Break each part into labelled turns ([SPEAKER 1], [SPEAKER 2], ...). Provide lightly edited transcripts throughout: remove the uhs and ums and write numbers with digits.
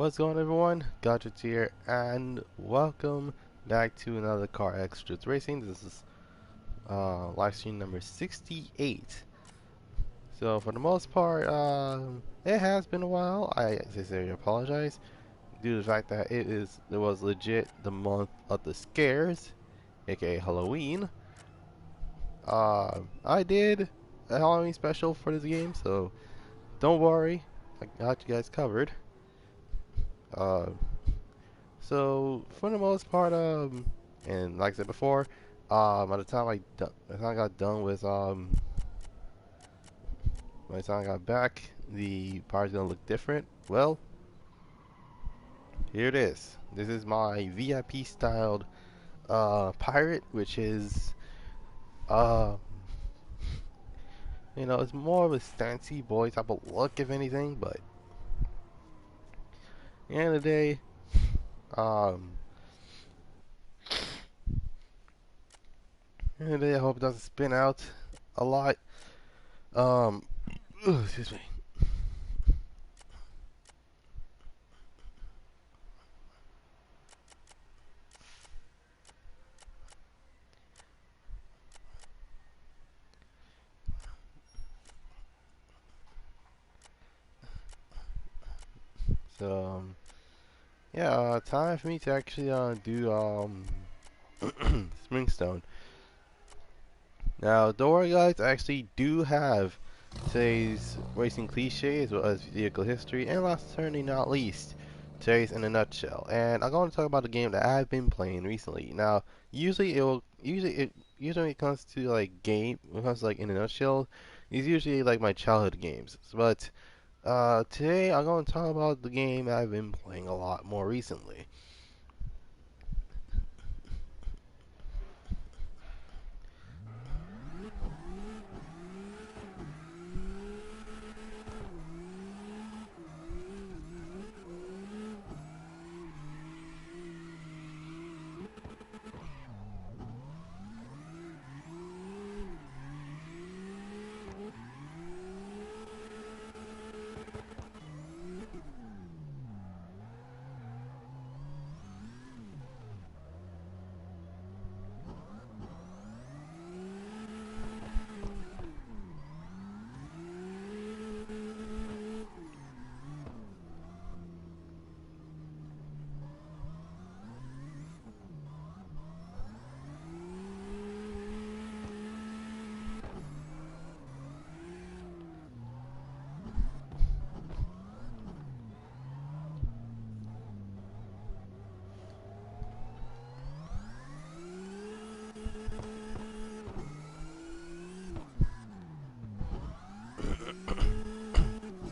[SPEAKER 1] What's going on, everyone? Goddrifter here, and welcome back to another Car Extras Racing. This is live stream number 68. So for the most part, it has been a while. I sincerely apologize due to the fact that it was legit the month of the scares, aka Halloween. I did a Halloween special for this game, so don't worry, I got you guys covered. Uh, So for the most part, and like I said before, by the time by the time I got done with by the time I got back, the party's gonna look different. Well, here it is. This is my VIP styled pirate, which is uh it's more of a fancy boy type of look if anything, but at the end of the day, um, I hope it doesn't spin out a lot. Um, excuse me. So, yeah, time for me to actually do Springstone. Now, don't worry, guys. I actually do have today's racing cliche as well as vehicle history, and last certainly not least, today's in a nutshell. And I'm going to talk about a game that I've been playing recently. Now, usually when it comes to like when it comes to like in a nutshell, it's usually like my childhood games. But today I'm going to talk about the game I've been playing a lot more recently.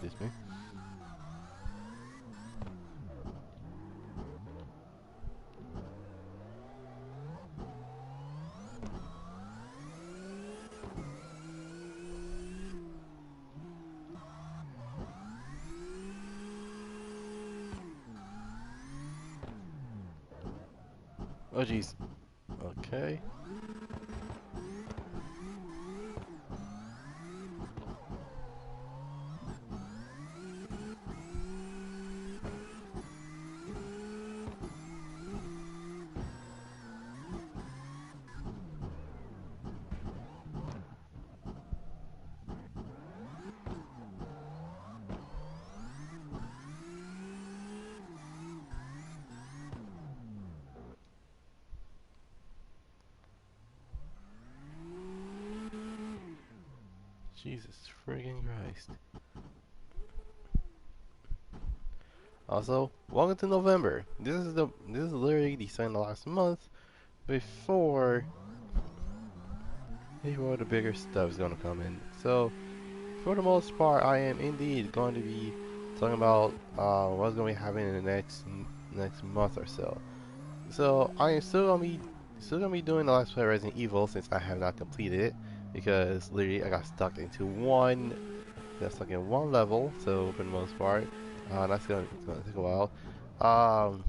[SPEAKER 1] Excuse me. Oh jeez. Okay. Jesus friggin' Christ. Also, welcome to November. This is literally the sign of last month before the bigger stuff is gonna come in. So for the most part, I am indeed going to be talking about what's going to be happening in the next month or so. So I am still gonna be doing the Let's Play Resident Evil since I have not completed it because literally I got stuck into one level. So for the most part, that's gonna take a while. Um,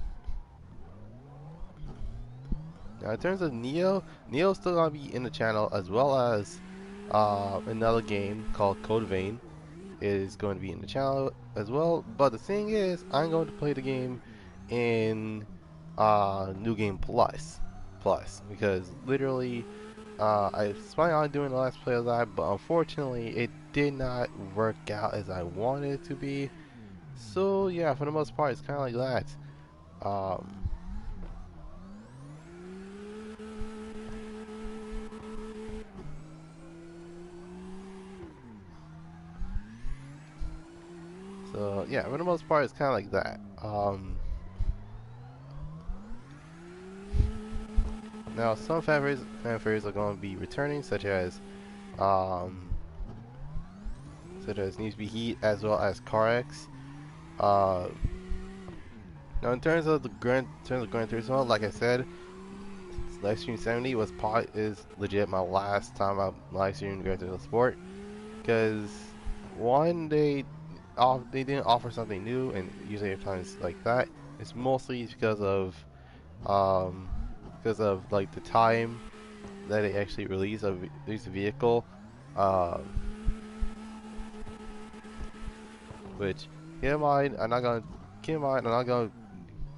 [SPEAKER 1] Now in terms of Neo's still gonna be in the channel as well as another game called Code Vein. is going to be in the channel as well. But the thing is, I'm going to play the game in New Game Plus, because literally I was planning on doing the Let's Play of that, but unfortunately it did not work out as I wanted it to be. So yeah, for the most part, it's kind of like that. So yeah, for the most part, it's kind of like that. Now some fanfares are going to be returning, um, such as Needs to Be Heat as well as CarX. Uh, Now in terms of Gran Turismo, like I said, Livestream 70 is legit my last time I live streamed Gran Turismo Sport, because one they didn't offer something new, and usually at times like that, it's mostly um because of like the time that they actually release the vehicle, um which keep in mind I'm not gonna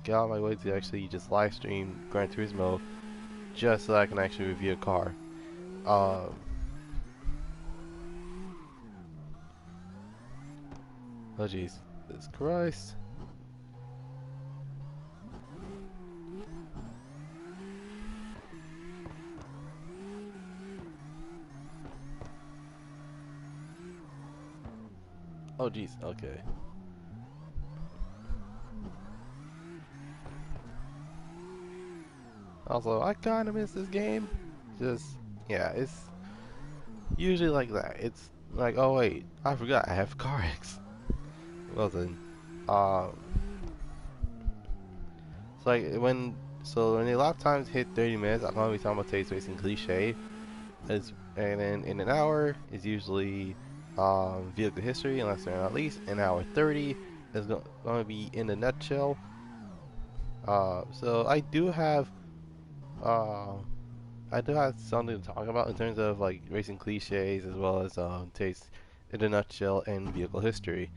[SPEAKER 1] get out of my way to actually just live stream Gran Turismo just so I can actually review a car. Um, oh jeez, this Christ. Oh jeez, okay. Also, I kind of miss this game. Just, yeah, it's usually like that. It's like, oh wait, I forgot I have CarX. Well then, um, it's like when the lap times hit 30 minutes, I'm gonna be talking about taste racing cliche. And then in an hour is usually vehicle history, unless they're not least. An hour 30 is going to be in a nutshell. So uh, I do have something to talk about in terms of like racing cliches as well as taste in a nutshell and vehicle history.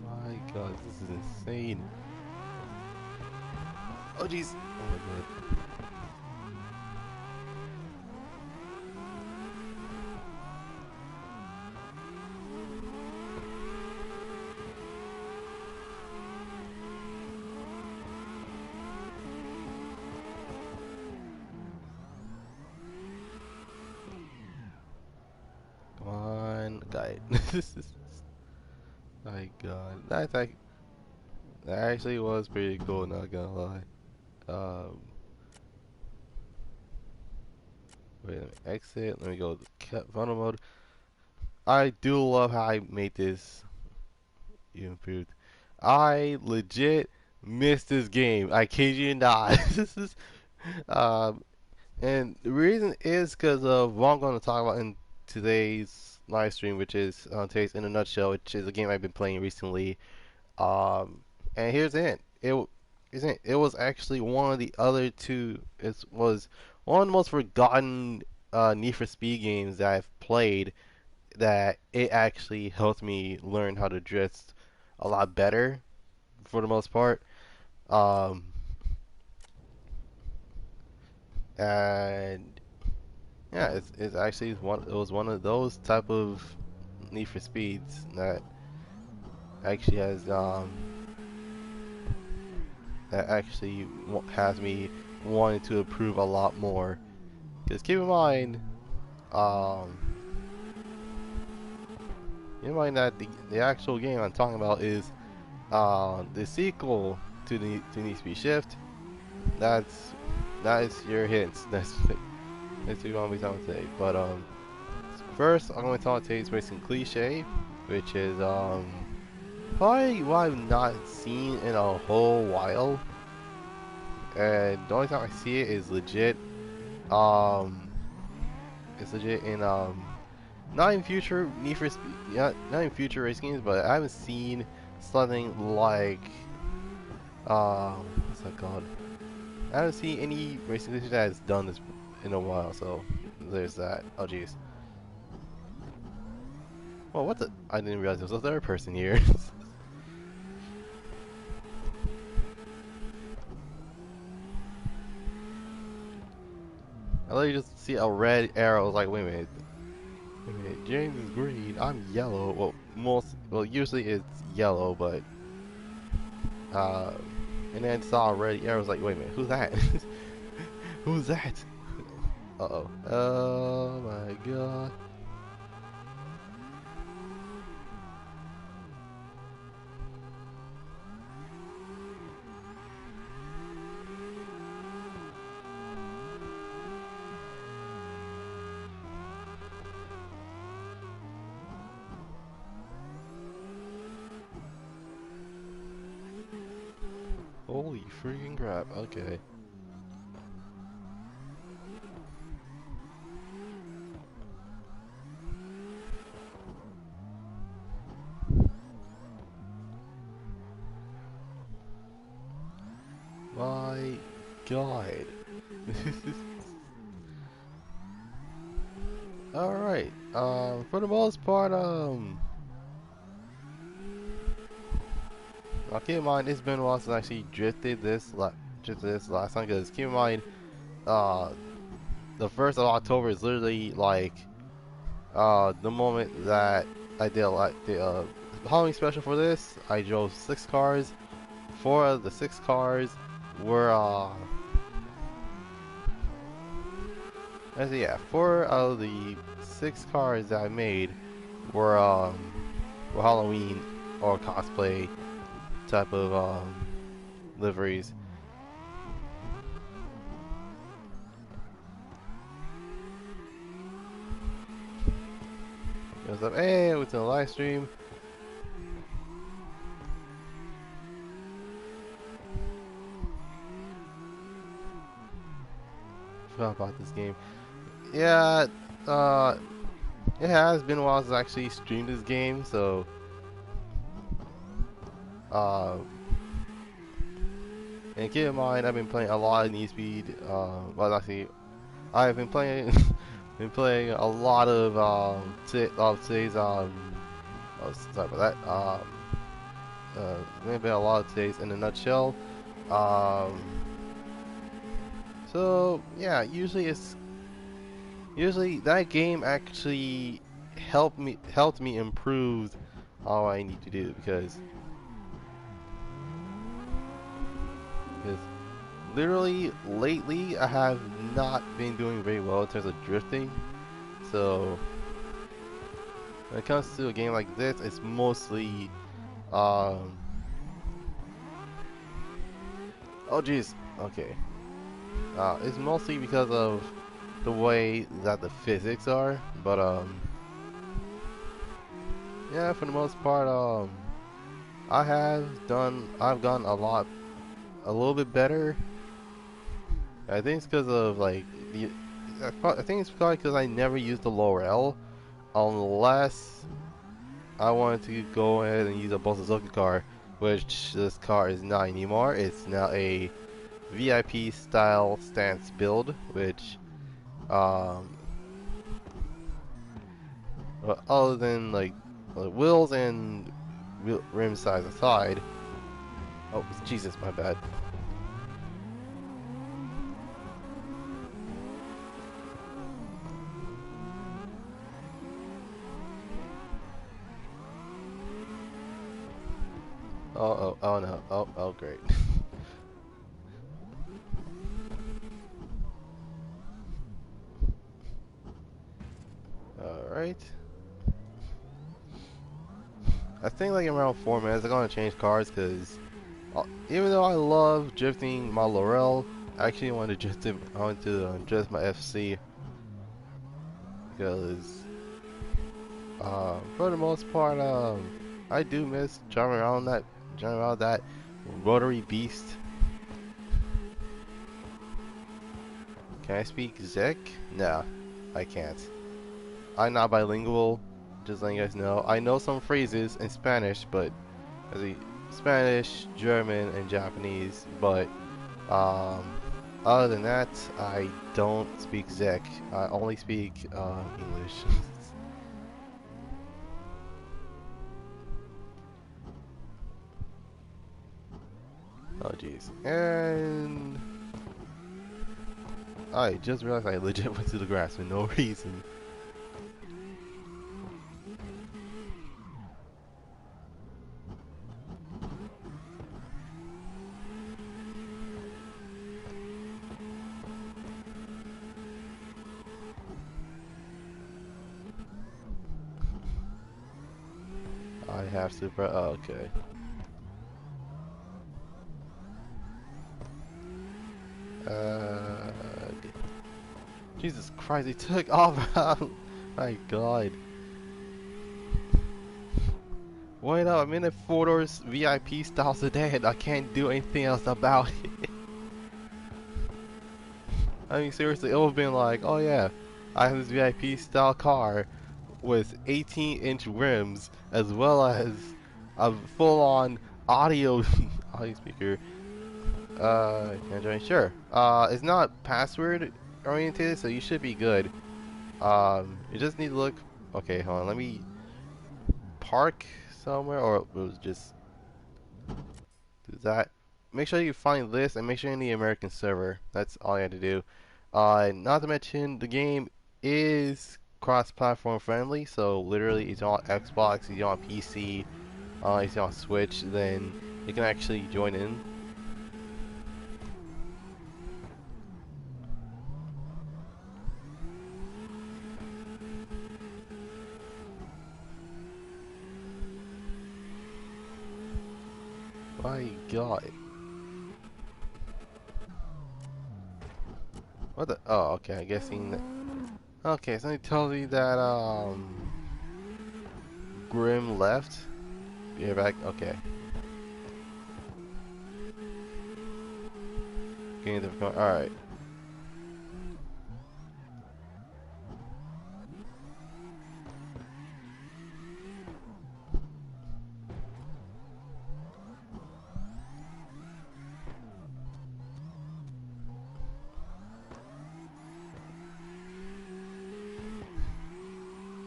[SPEAKER 1] My God, this is insane. Oh jeez. Oh my God. Come on, guy. This is. My God, that actually was pretty cool. Not gonna lie. Um, Wait, let me exit. Let me go to cut funnel mode. I do love how I made this improved. I legit missed this game. I kid you not. This is um, and the reason is because of what I'm going to talk about in today's live stream, which is Taste in a Nutshell, which is a game I've been playing recently. And here's the hint. It was actually one of the other two. It was one of the most forgotten Need for Speed games that I've played. that it actually helped me learn how to drift a lot better for the most part. Um, and yeah, it's actually one. It was one of those type of Need for Speeds that actually has me wanting to improve a lot more. Because um, keep in mind that the actual game I'm talking about is the sequel to the Need for Speed Shift. That's that is your hints. That's what we're gonna be talking today. But first I'm gonna talk today's racing cliche, which is probably what I've not seen in a whole while, and the only time I see it is legit. Um, it's legit in not in future Need for Speed, yeah, not in future race games, but I haven't seen something like what's that called? I haven't seen any racing cliche that has done this in a while, so there's that. Oh jeez. Well, what the? I didn't realize there was a third person here. I literally just see a red arrow. I was like, wait a minute. Wait a minute. James is green. I'm yellow. Well, usually it's yellow, but uh, and then saw a red arrow. I was like, wait a minute. Who's that? Who's that? Uh-oh. Oh my god. Holy freaking crap. Okay. My god. Alright. For the most part, now keep in mind, it's been a while since I actually drifted this last time, because keep in mind, uh, the 1st of October is literally like, the moment that I did like the, Halloween special for this. I drove 6 cars. 4 of the 6 cars were, yeah, 4 of the 6 cars that I made were Halloween or cosplay type of, liveries. What's up? Hey, what's in the live stream? Forgot about this game. Yeah, it has been a while since I actually streamed this game, so uh, and keep in mind I've been playing a lot of Need Speed. Well, actually, I've been playing a lot of today's oh, sorry about that. Maybe a lot of today's in a nutshell. Um, so yeah, usually that game actually helped me improve all I need to do, because literally lately I have not been doing very well in terms of drifting. So when it comes to a game like this, it's mostly um oh jeez, okay. It's mostly because of the way that the physics are, but yeah, for the most part, I've gone a little bit better. I think it's because of like I think it's probably because I never used the lower L, unless I wanted to go ahead and use a Suzuki car, which this car is not anymore. It's now a VIP style stance build, which um other than like wheels and rim size aside. Oh, Jesus, my bad. Oh no. Oh, great. Alright. I think like around 4 minutes I'm gonna change cars because even though I love drifting my Laurel, I actually want to drift it. I want to drift my FC because for the most part I do miss driving around that rotary beast. Can I speak Czech? No, I can't. I'm not bilingual, just letting you guys know. I know some phrases in Spanish, but as a Spanish, German, and Japanese, but um, other than that, I don't speak Czech. I only speak English. Oh jeez. And I just realized I legit went to the grass for no reason. I have super. Oh, okay. Jesus Christ, he took off. My God. Wait up, I'm in a 4 doors VIP style sedan. I can't do anything else about it. I mean, seriously, it would have been like, oh yeah, I have this VIP style car with 18-inch rims as well as a full-on audio audio speaker. Can I join? Sure. It's not password oriented, so you should be good. You just need to look. Okay, hold on. Let me park somewhere, or we'll just do that. Make sure you find this, and make sure you're in the American server. That's all you have to do. Not to mention, the game is cross-platform friendly, so literally, it's on Xbox, it's on PC, it's on Switch. Then you can actually join in. My God. What the? Oh, okay. I'm guessing. Okay, somebody tells me that Grim left. You're back. Okay. Getting the. All right.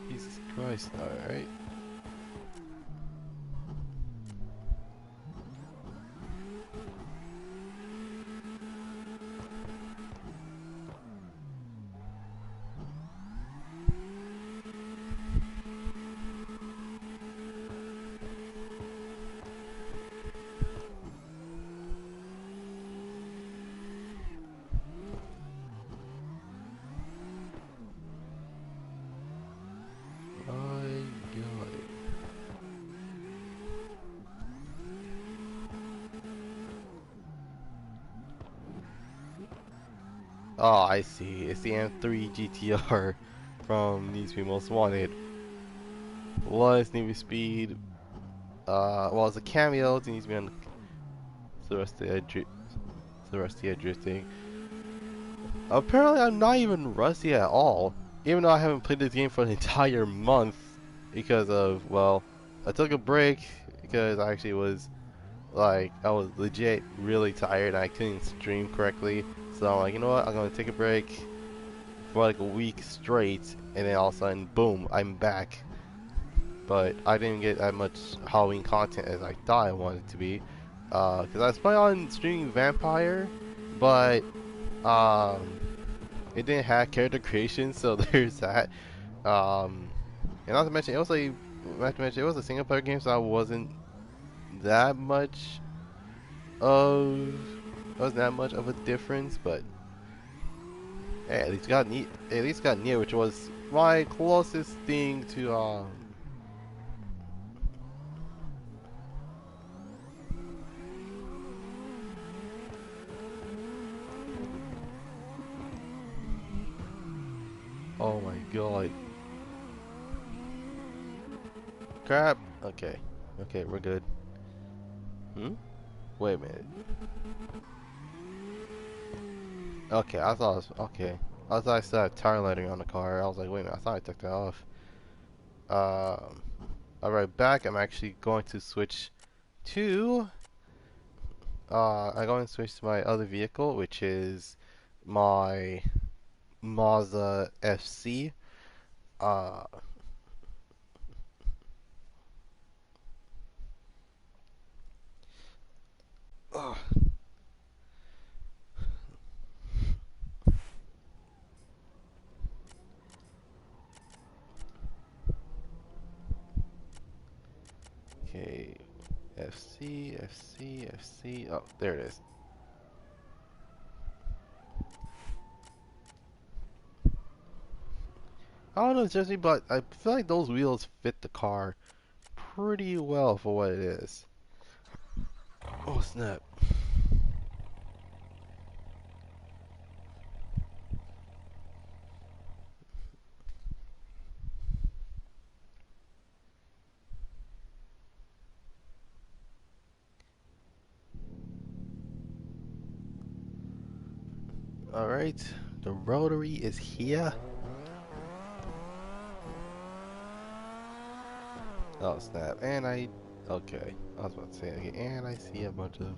[SPEAKER 1] Jesus Christ. All right. My God. Oh, I see. It's the M3 GTR from Need to Be Most Wanted. Was Need for Speed. Well, it's a cameo. It needs to be on the Rusty at drifting. Apparently, I'm not even rusty at all, even though I haven't played this game for an entire month because of, well, I took a break because I actually was like, I was legit really tired and I couldn't stream correctly. So I'm like, you know what, I'm gonna take a break for like a week straight and then all of a sudden, boom, I'm back. But I didn't get that much Halloween content as I thought I wanted to be, because I was playing on streaming Vampire, but um, it didn't have character creation, so there's that. Um, and not to mention, it was a single player game, so I that much of wasn't that much of a difference, but hey, at least got near, which was my closest thing to oh my god. Crap. Okay. Okay, we're good. Hmm? Wait a minute. Okay, I thought it was, okay. I thought I still had tire lettering on the car. I was like, wait a minute, I thought I took that off. Um Alright, back. I'm actually going to switch to I'm going to switch to my other vehicle, which is my Mazda FC. Uh, ugh, okay, FC. Oh, there it is. I don't know, Jesse, but I feel like those wheels fit the car pretty well for what it is. Oh snap! All right, the rotary is here. Oh snap! Okay, I was about to say okay, and I see a bunch of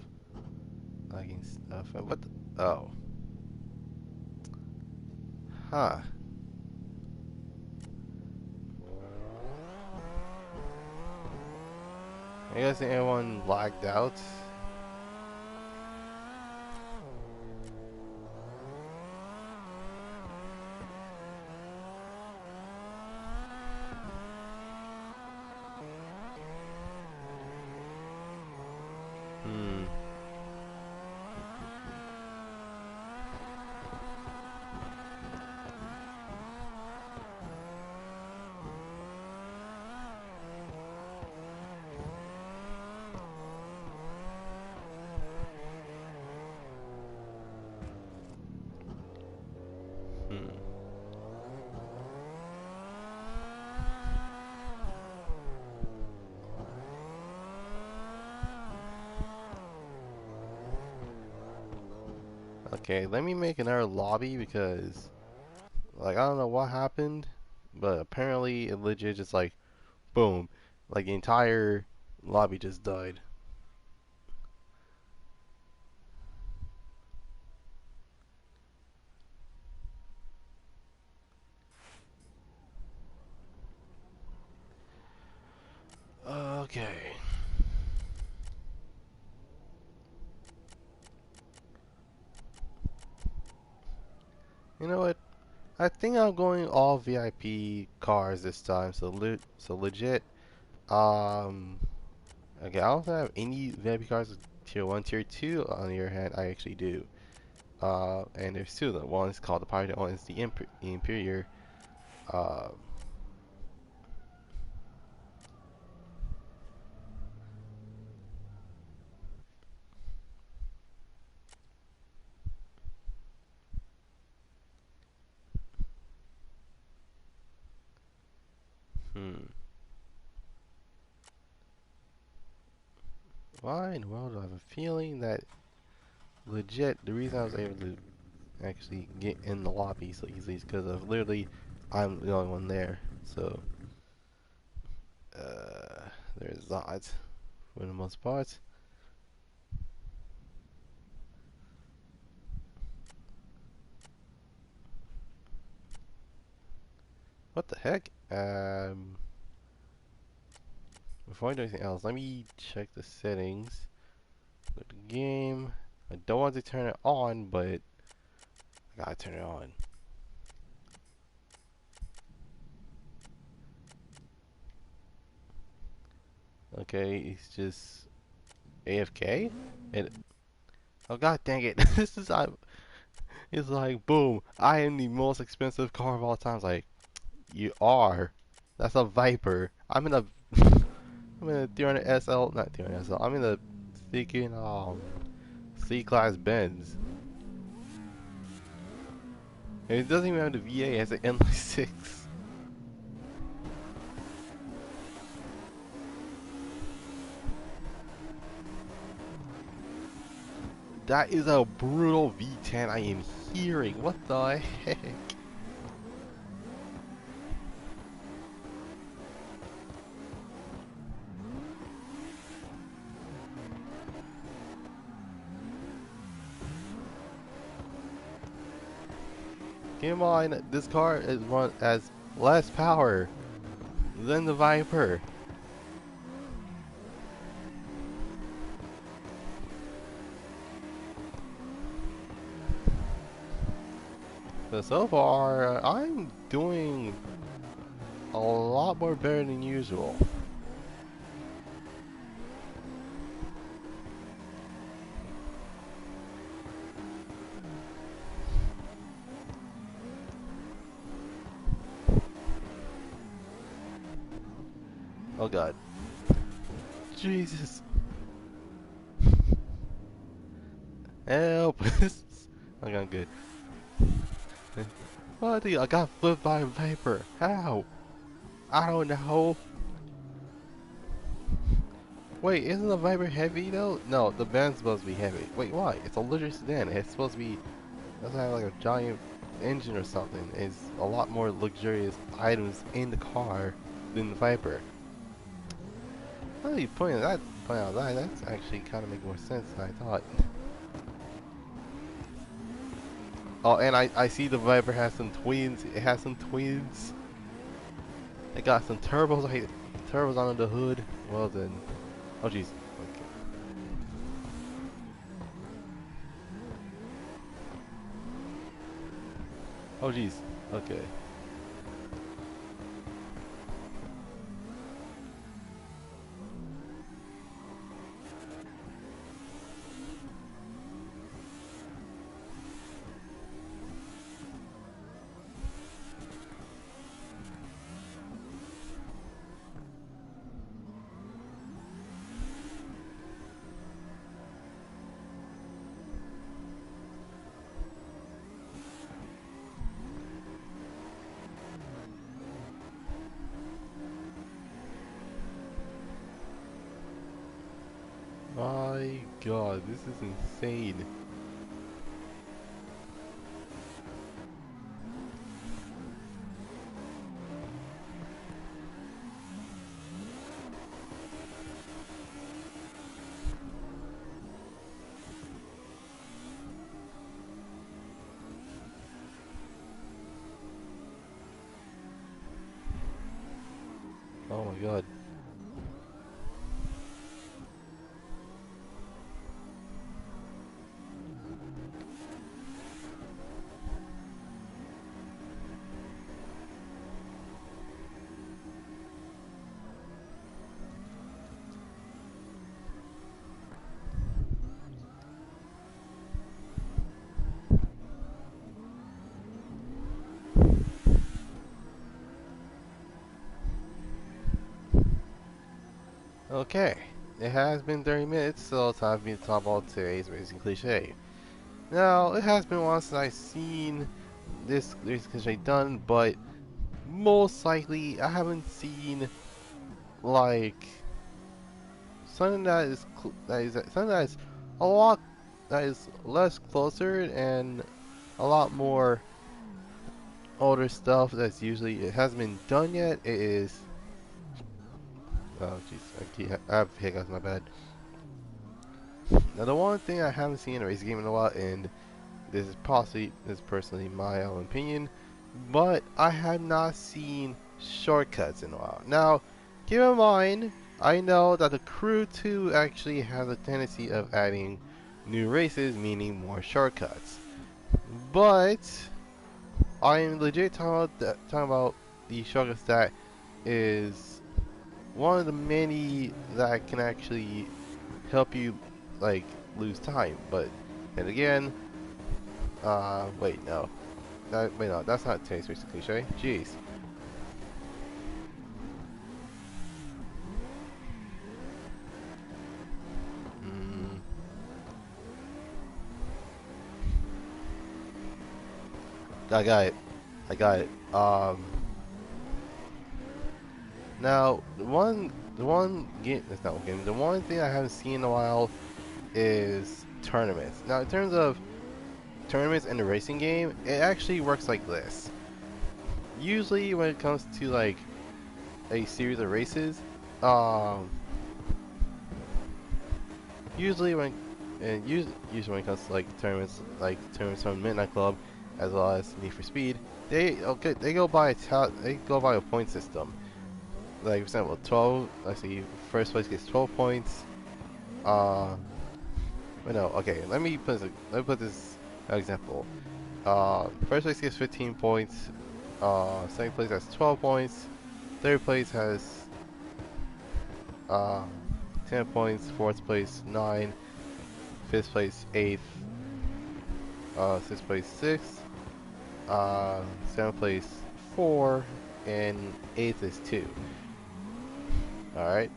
[SPEAKER 1] lagging stuff. What? Oh, huh? I guess anyone lagged out. Hmm. Hmm. Okay, let me make another lobby because, like, I don't know what happened, but apparently it legit just like, boom, like the entire lobby just died. Okay. You know what? I think I'm going all VIP cars this time. So legit. Um. Okay, I don't have any VIP cars with tier one, tier two. On the other hand, I actually do. And there's two of them. One is called the Pirate. One is the Imperior. Uh. Hmm. Why in the world do I have a feeling that legit the reason I was able to actually get in the lobby so easily is because of literally I'm the only one there. So there's that for the most part. What the heck? Before I do anything else, let me check the settings. Go to game. I don't want to turn it on, but I gotta turn it on. Okay, it's just AFK? And oh god dang it! This is it's like boom! I am the most expensive car of all time. It's like you are. That's a Viper. I'm in a I'm in a 300 SL, not 300 SL. I'm in a freaking C-Class Benz. And it doesn't even have the VA. It has an N6. That is a brutal V10 I am hearing. What the heck? Keep in mind, this car has less power than the Viper. So far, I'm doing a lot more better than usual. Oh god. Jesus. Help. Okay, I'm good. What? I got flipped by a Viper. How? I don't know. Wait, isn't the Viper heavy though? No, the Ben's supposed to be heavy. Wait, why? It's a luxury sedan. It's supposed to be, doesn't have like a giant engine or something. It's a lot more luxurious items in the car than the Viper. Oh, you pointing out that, that's actually kind of making more sense than I thought. Oh, and I see the Viper has some twins. It has some twins. It got some turbos. Turbos on the hood. Well then. Oh jeez. Okay. Oh jeez. Okay. My god, this is insane. Oh my god. Okay, it has been 30 minutes, so it's time for me to talk about today's racing cliche. Now, it has been a while since I've seen this racing cliche done, but most likely I haven't seen like something something that is a lot that is less closer and a lot more older stuff that's usually it hasn't been done yet. It is oh jeez, I have hiccups, my bad. Now the one thing I haven't seen in a racing game in a while, and this is personally my own opinion, but I have not seen shortcuts in a while. Now, keep in mind, I know that the Crew 2 actually has a tendency of adding new races, meaning more shortcuts. But I'm legit talking about the shortcuts that is one of the many that can actually help you like lose time. But then again, wait, no. Wait, no, that's not taste based cliche. Jeez. Mm, I got it. I got it. Now the one game, that's not one game. The one thing I haven't seen in a while is tournaments. Now, in terms of tournaments in the racing game, it actually works like this. Usually, when it comes to like a series of races, um, usually when usually when it comes to like tournaments from Midnight Club, as well as Need for Speed, they go by a point system. Like for example, 12. Let's see, first place gets 12 points. Uh, but no, okay. Let me put this example. First place gets 15 points. Second place has 12 points. Third place has uh 10 points. Fourth place 9. Fifth place 8th. Sixth place 6th. Seventh place 4, and eighth is 2. All right.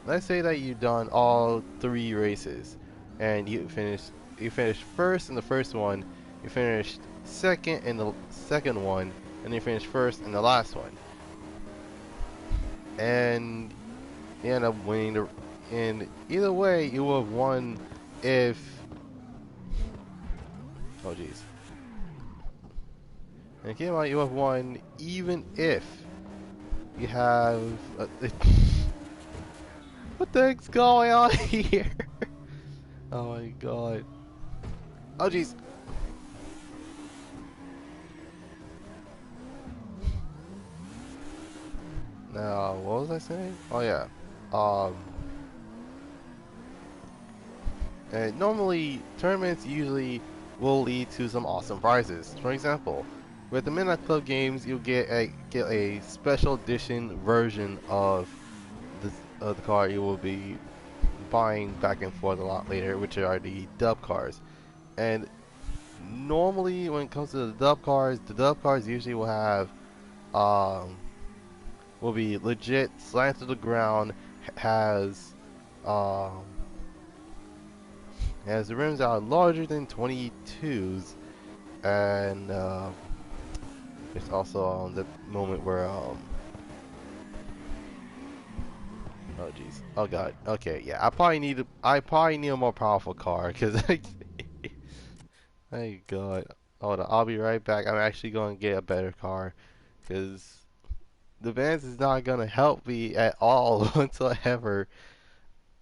[SPEAKER 1] Let's say that you've done all 3 races, and you finished first in the first one, you finished second in the second one, and you finished first in the last one, and you end up winning the. And either way, you will have won if. Oh jeez. And keep in mind, you have won even if you have. What the heck's going on here? Oh my god. Oh jeez. Now, what was I saying? Oh yeah. Um. And normally, tournaments usually will lead to some awesome prizes. For example, with the Midnight Club games, you'll get a special edition version of the car you will be buying back and forth a lot later, which are the dub cars. And normally, when it comes to the dub cars usually um will be legit slanted to the ground, has um the rims are larger than 22s, and it's also the moment where oh jeez, oh god, okay, yeah, I probably need a more powerful car because my god, hold on, I'll be right back. I'm actually going to get a better car because the Vans is not gonna help me at all until ever.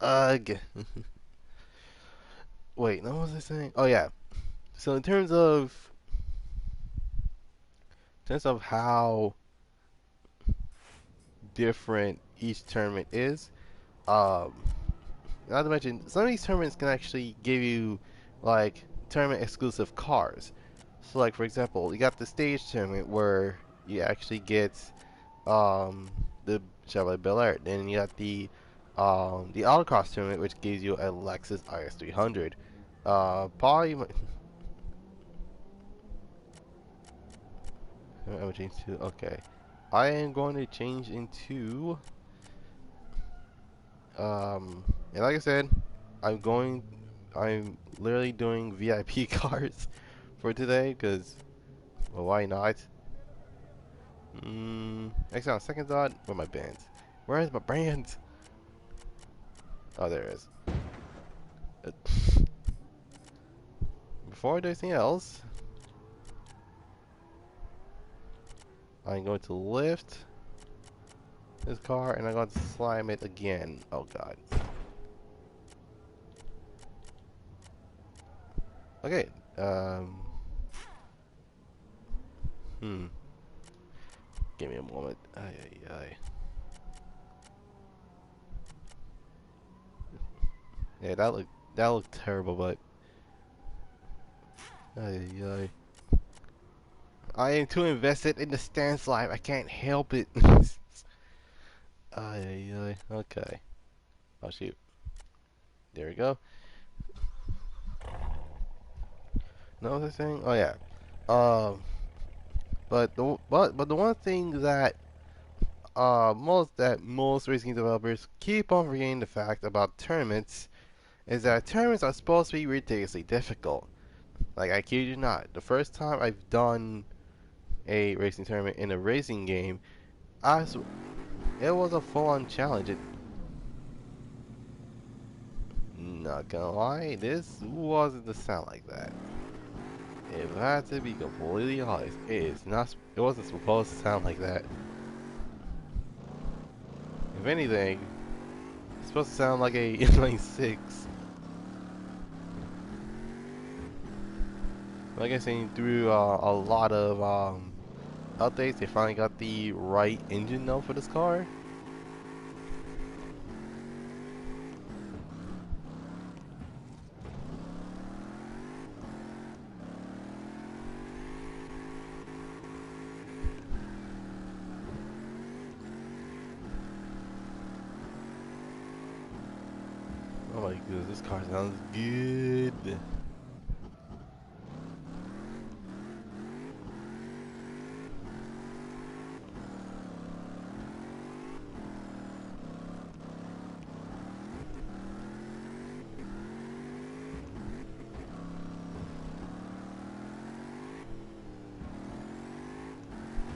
[SPEAKER 1] Ugh. Wait, no, what was I saying? Oh yeah. So in terms of how different each tournament is, um, not to mention some of these tournaments can actually give you like tournament exclusive cars. So like for example, you got the stage tournament where you actually get the Chevrolet Bel Air. Then you got the autocross tournament, which gives you a Lexus IS300. Probably I'm gonna change to okay. I am going to change into and like I said, I'm going I'm literally doing VIP cars for today because well, why not? Actually, on second thought, where are my bands? Where is my brands? Oh, there it is. Uh, Before I do anything else, I'm going to lift this car and I'm going to slime it again. Oh god. Okay. Hmm. Give me a moment. Ay, ay, ay. Yeah, that looked terrible, but ay, ay, ay. I am too invested in the stance life. I can't help it. Ay, ay, ay. Okay. Oh shoot. There we go. No other thing. Oh yeah. Um. But the one thing that most racing developers keep on forgetting the fact about tournaments is that tournaments are supposed to be ridiculously difficult. Like, I kid you not, the first time I've done a racing tournament in a racing game, it was a full-on challenge. Not gonna lie, this wasn't the sound like that. If I had to be completely honest, it wasn't supposed to sound like that. If anything, it's supposed to sound like a inline six. Like I said, through a lot of updates, they finally got the right engine though for this car. Oh my goodness, this car sounds good.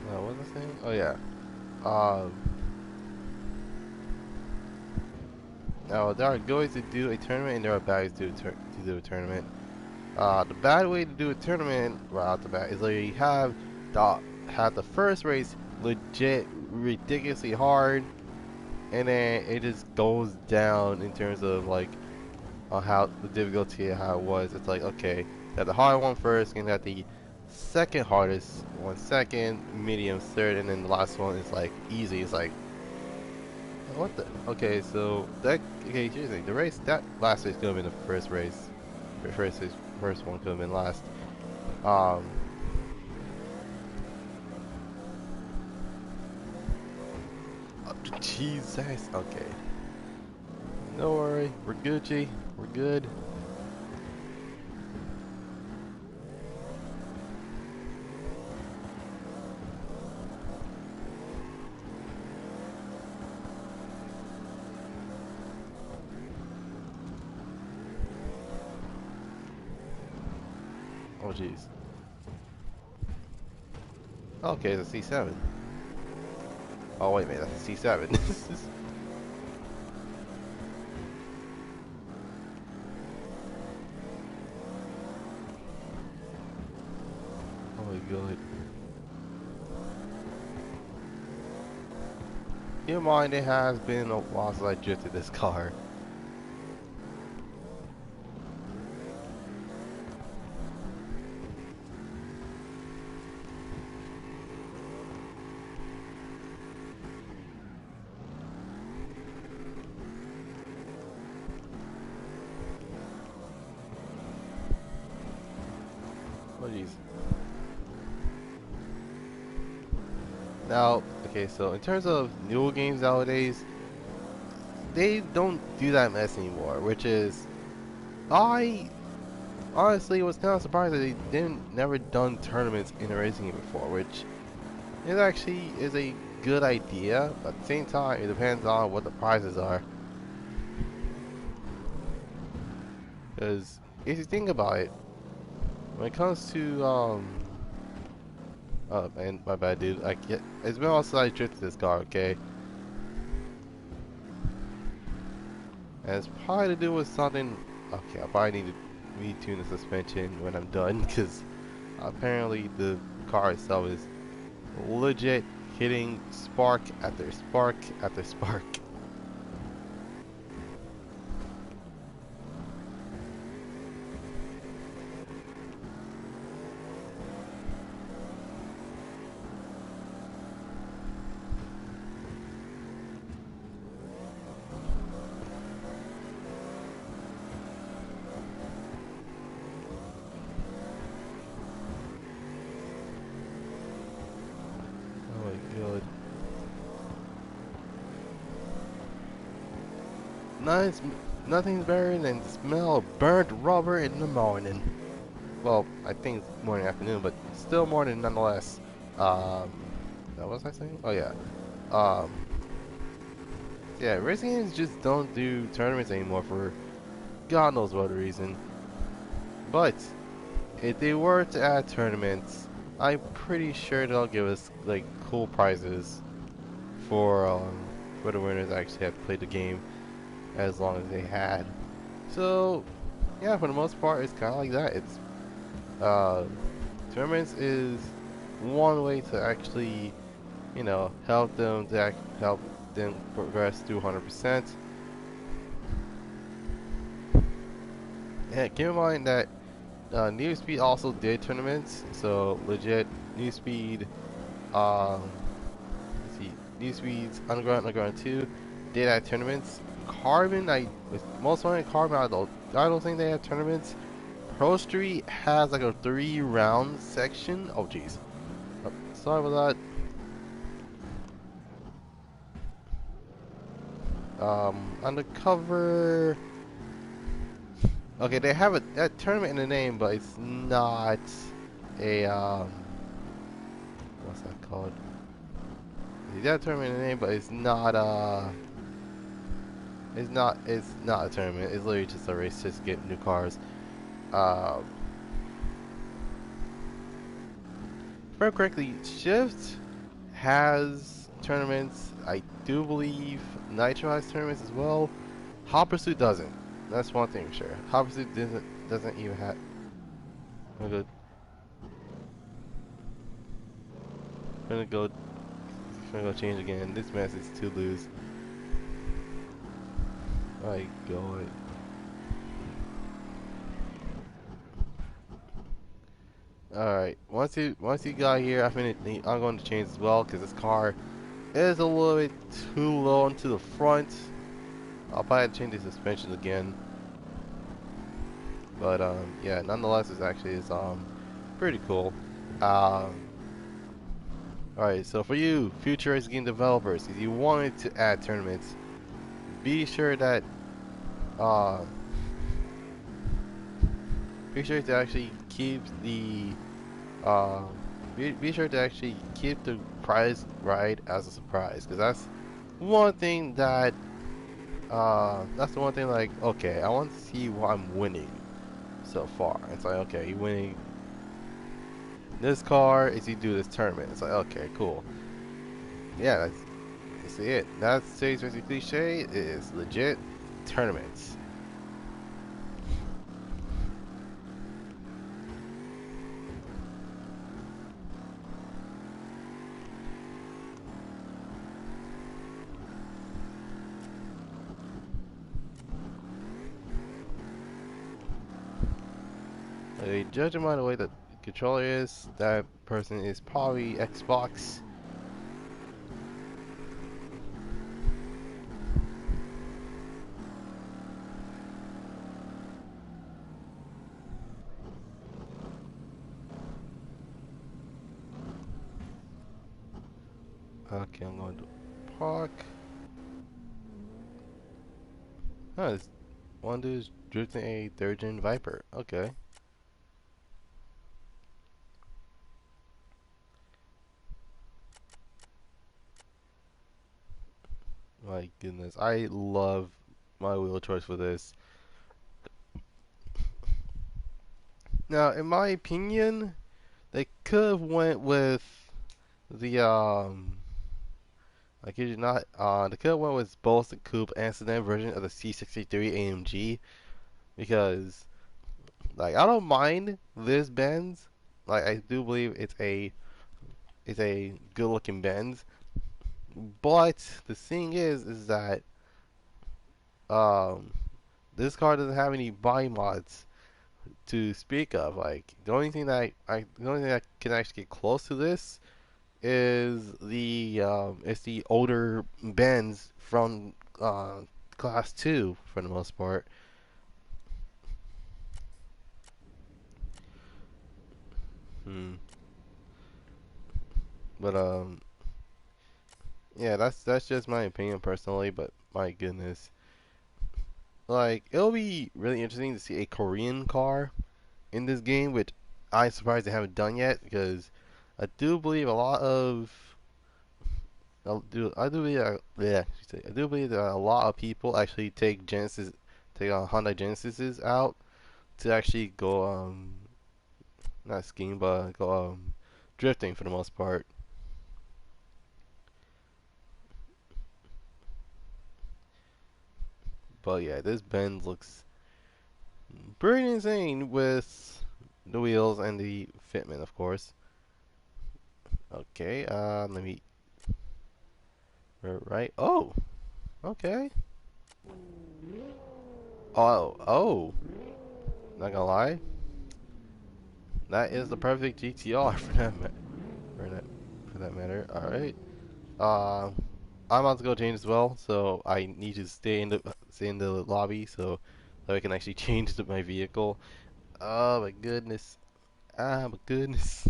[SPEAKER 1] What was I saying? Oh yeah. Um, Now there are good ways to do a tournament, and there are bad ways to do a tournament. The bad way to do a tournament right off the bat is like you have the first race legit ridiculously hard, and then it just goes down in terms of like on how the difficulty of how it was. It's like, okay, you have the hard one first, and you have the second hardest one second, medium third, and then the last one is like easy. It's like, what the? Okay, so that, okay, here's the thing. The race, that last race could have been the first race. The first one could have been last. Um, Jesus. Okay. No worry, we're Gucci. We're good. Oh jeez. Okay, it's a C7. Oh wait a minute, that's a C7. Oh my god. Keep in mind, it has been a while since I drifted this car. Oh jeez. Now, okay, so in terms of newer games nowadays, they don't do that mess anymore, which is, I honestly was kind of surprised that they didn't never done tournaments in a racing game before, which it actually is a good idea, but at the same time, it depends on what the prizes are. Because if you think about it, when it comes to oh man, my bad, dude. It's been also I drifted this car, okay, and it's probably to do with something. Okay, I probably need to retune the suspension when I'm done, because apparently the car itself is legit hitting spark after spark after spark. Nice, nothing's better than smell of burnt rubber in the morning. Well, I think it's morning, afternoon, but still morning nonetheless. What was I saying? Oh yeah. Um, yeah, racing games just don't do tournaments anymore for God knows what reason. But if they were to add tournaments, I'm pretty sure they'll give us like cool prizes for the winners that actually have played the game as long as they had. So yeah, for the most part, it's kind of like that. It's uh, tournaments is one way to actually, help them progress to 100%. And keep in mind that Newspeed also did tournaments, so legit Newspeed. Um, let's see, Newspeed's Underground 2 did have tournaments. Carbon, with most wanted Carbon, I don't think they have tournaments. Pro Street has like a 3-round section. Oh jeez, sorry about that. Undercover. Okay, they have a tournament in the name, but it's not a what's that called? They got a tournament in the name, but it's not a tournament. It's literally just a race just to get new cars. Uh, if I remember correctly, Shift has tournaments. I do believe Nitro has tournaments as well. Hot Pursuit doesn't. That's one thing for sure. Hot Pursuit doesn't even have. I'm gonna go. I'm gonna go change again. This mess is too loose. My God. Alright, once you got here, I'm going to change as well because this car is a little bit too low into the front. I'll probably have to change the suspension again, but yeah, nonetheless, it's pretty cool. Um, Alright, so for you future race game developers, if you wanted to add tournaments, be sure that uh, be sure to actually keep the Uh, be sure to actually keep the prize ride as a surprise, because one thing that's the one thing, like, okay, I want to see what I'm winning so far. It's like, okay, you're winning this car if you do this tournament. It's like, okay, cool. Yeah, that's it. That's today's racing cliche. It is legit tournaments. Judging by the way that the controller is, that person is probably Xbox. Okay, I'm going to park. Oh, this one dude's drifting a third-gen Viper. Okay. My goodness. I love my wheel choice for this. Now, in my opinion, they could have went with the, I kid you not, they could have went with both the coupe and sedan version of the C63 AMG, because, like, I don't mind this Benz. Like, I do believe it's a good-looking Benz. But the thing is that um, this car doesn't have any body mods to speak of. Like, the only thing that can actually get close to this is the older Benz from Class 2 for the most part. Hmm. But yeah, that's just my opinion personally. But my goodness, like it'll be really interesting to see a Korean car in this game, which I'm surprised they haven't done yet because I do believe a lot of I do believe yeah, I do believe that a lot of people actually take Honda Genesises out to actually go not skiing but go drifting for the most part. But yeah, this Benz looks pretty insane with the wheels and the fitment, of course. Okay, let me right. Oh, okay. Oh, not gonna lie, that is the perfect GTR for that for that matter. All right. Uh, I'm about to go change as well, so I need to stay in the lobby so I can actually change my vehicle. Oh my goodness. Ah my goodness.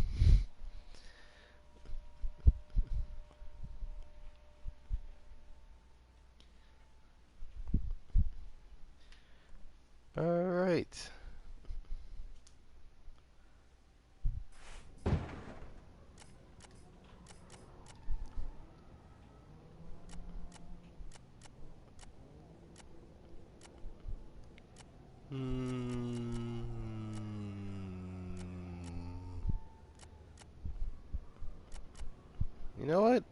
[SPEAKER 1] All right. Hmm. You know what?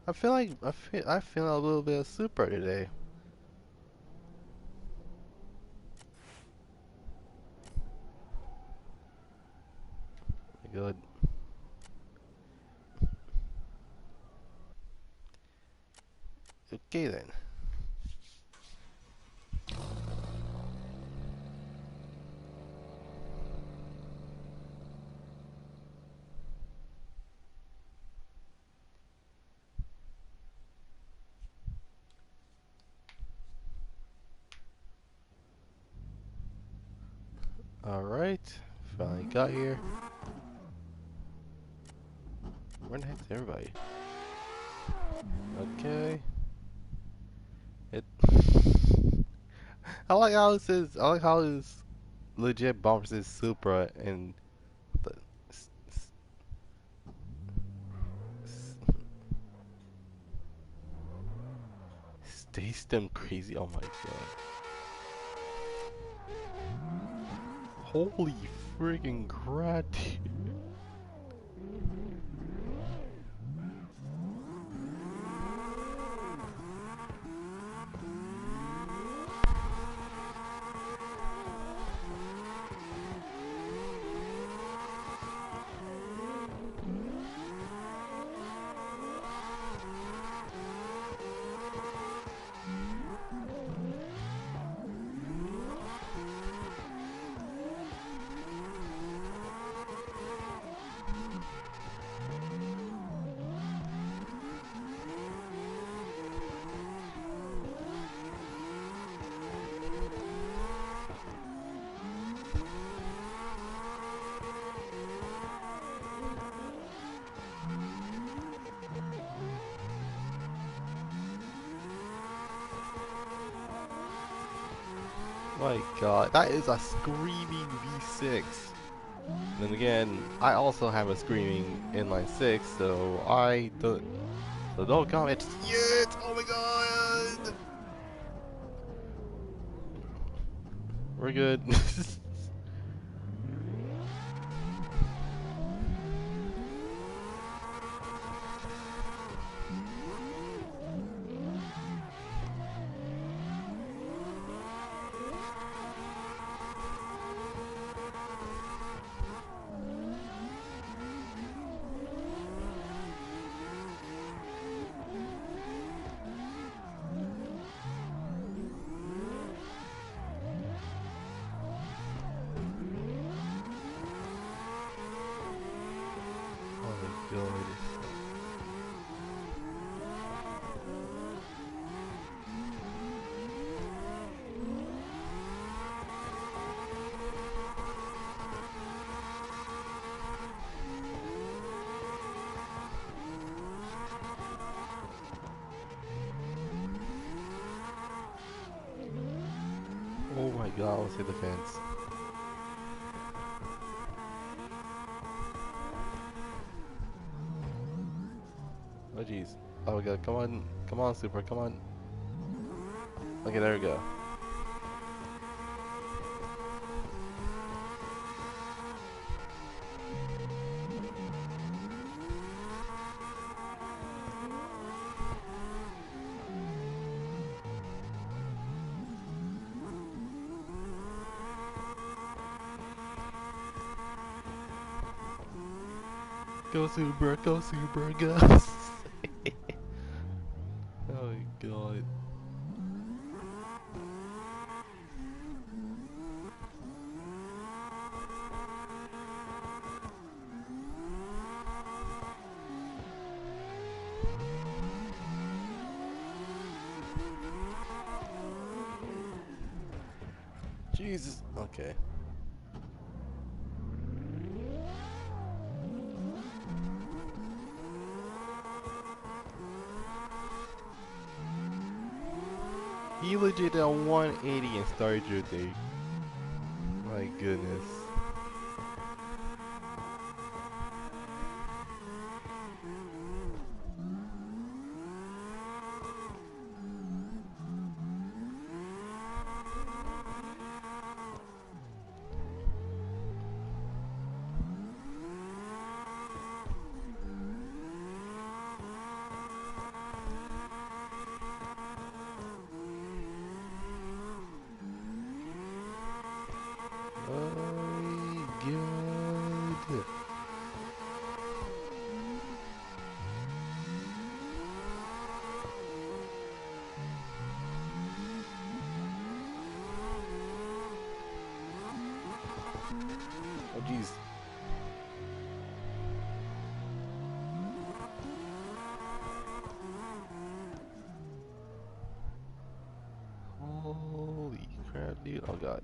[SPEAKER 1] I feel a little bit of super today. Good. Okay then. All right. Finally got here. Where the heck's everybody? Okay. It. I like how it says. I like how this legit bumper says Supra and the stay stem crazy. Oh my god. Holy freaking crap, dude. My god, that is a screaming V6. Then again, I also have a screaming inline 6, so I don't. So don't comment yet! Oh my god! We're good. Oh my god. god, I almost hit the fence. Oh jeez. Oh my god, come on, Super, come on. Okay, there we go. Go Super, go Super, go. Oh my god. Jesus. Okay. He legit did a 180 and started drifting. My goodness. Oh god. Oh jeez. Holy crap, dude. Oh god.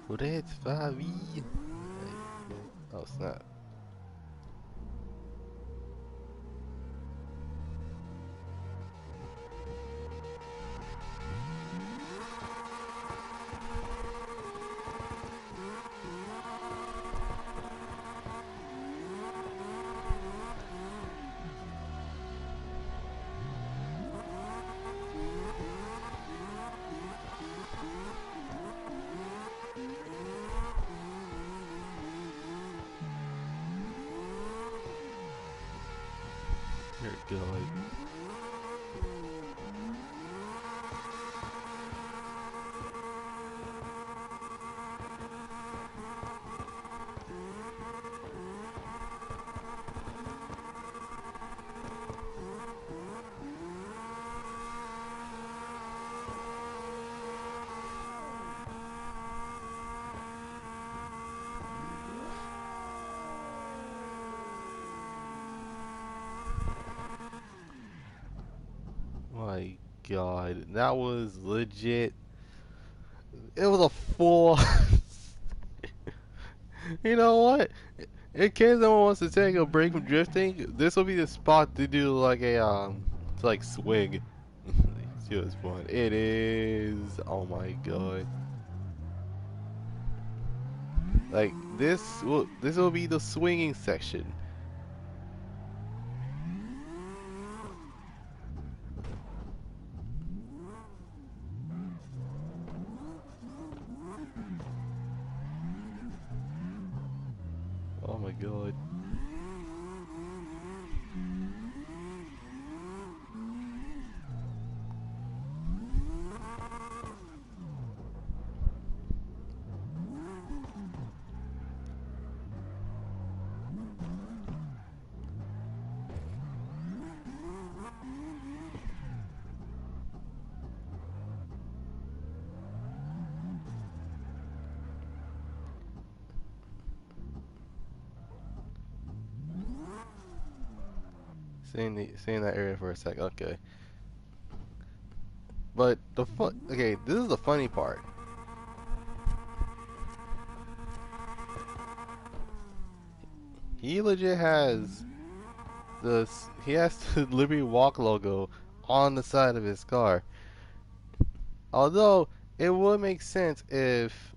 [SPEAKER 1] Red Favi. Oh snap. Dear god. My god. That was legit. It was a full. You know what? In case someone wants to take a break from drifting, this will be the spot to do like a to like swing. See what's fun. It is. Oh my god. Like this will be the swinging section. Oh my god. Stay in that area for a sec. Okay. But okay, this is the funny part. he legit has he has the Liberty Walk logo on the side of his car. Although it would make sense if,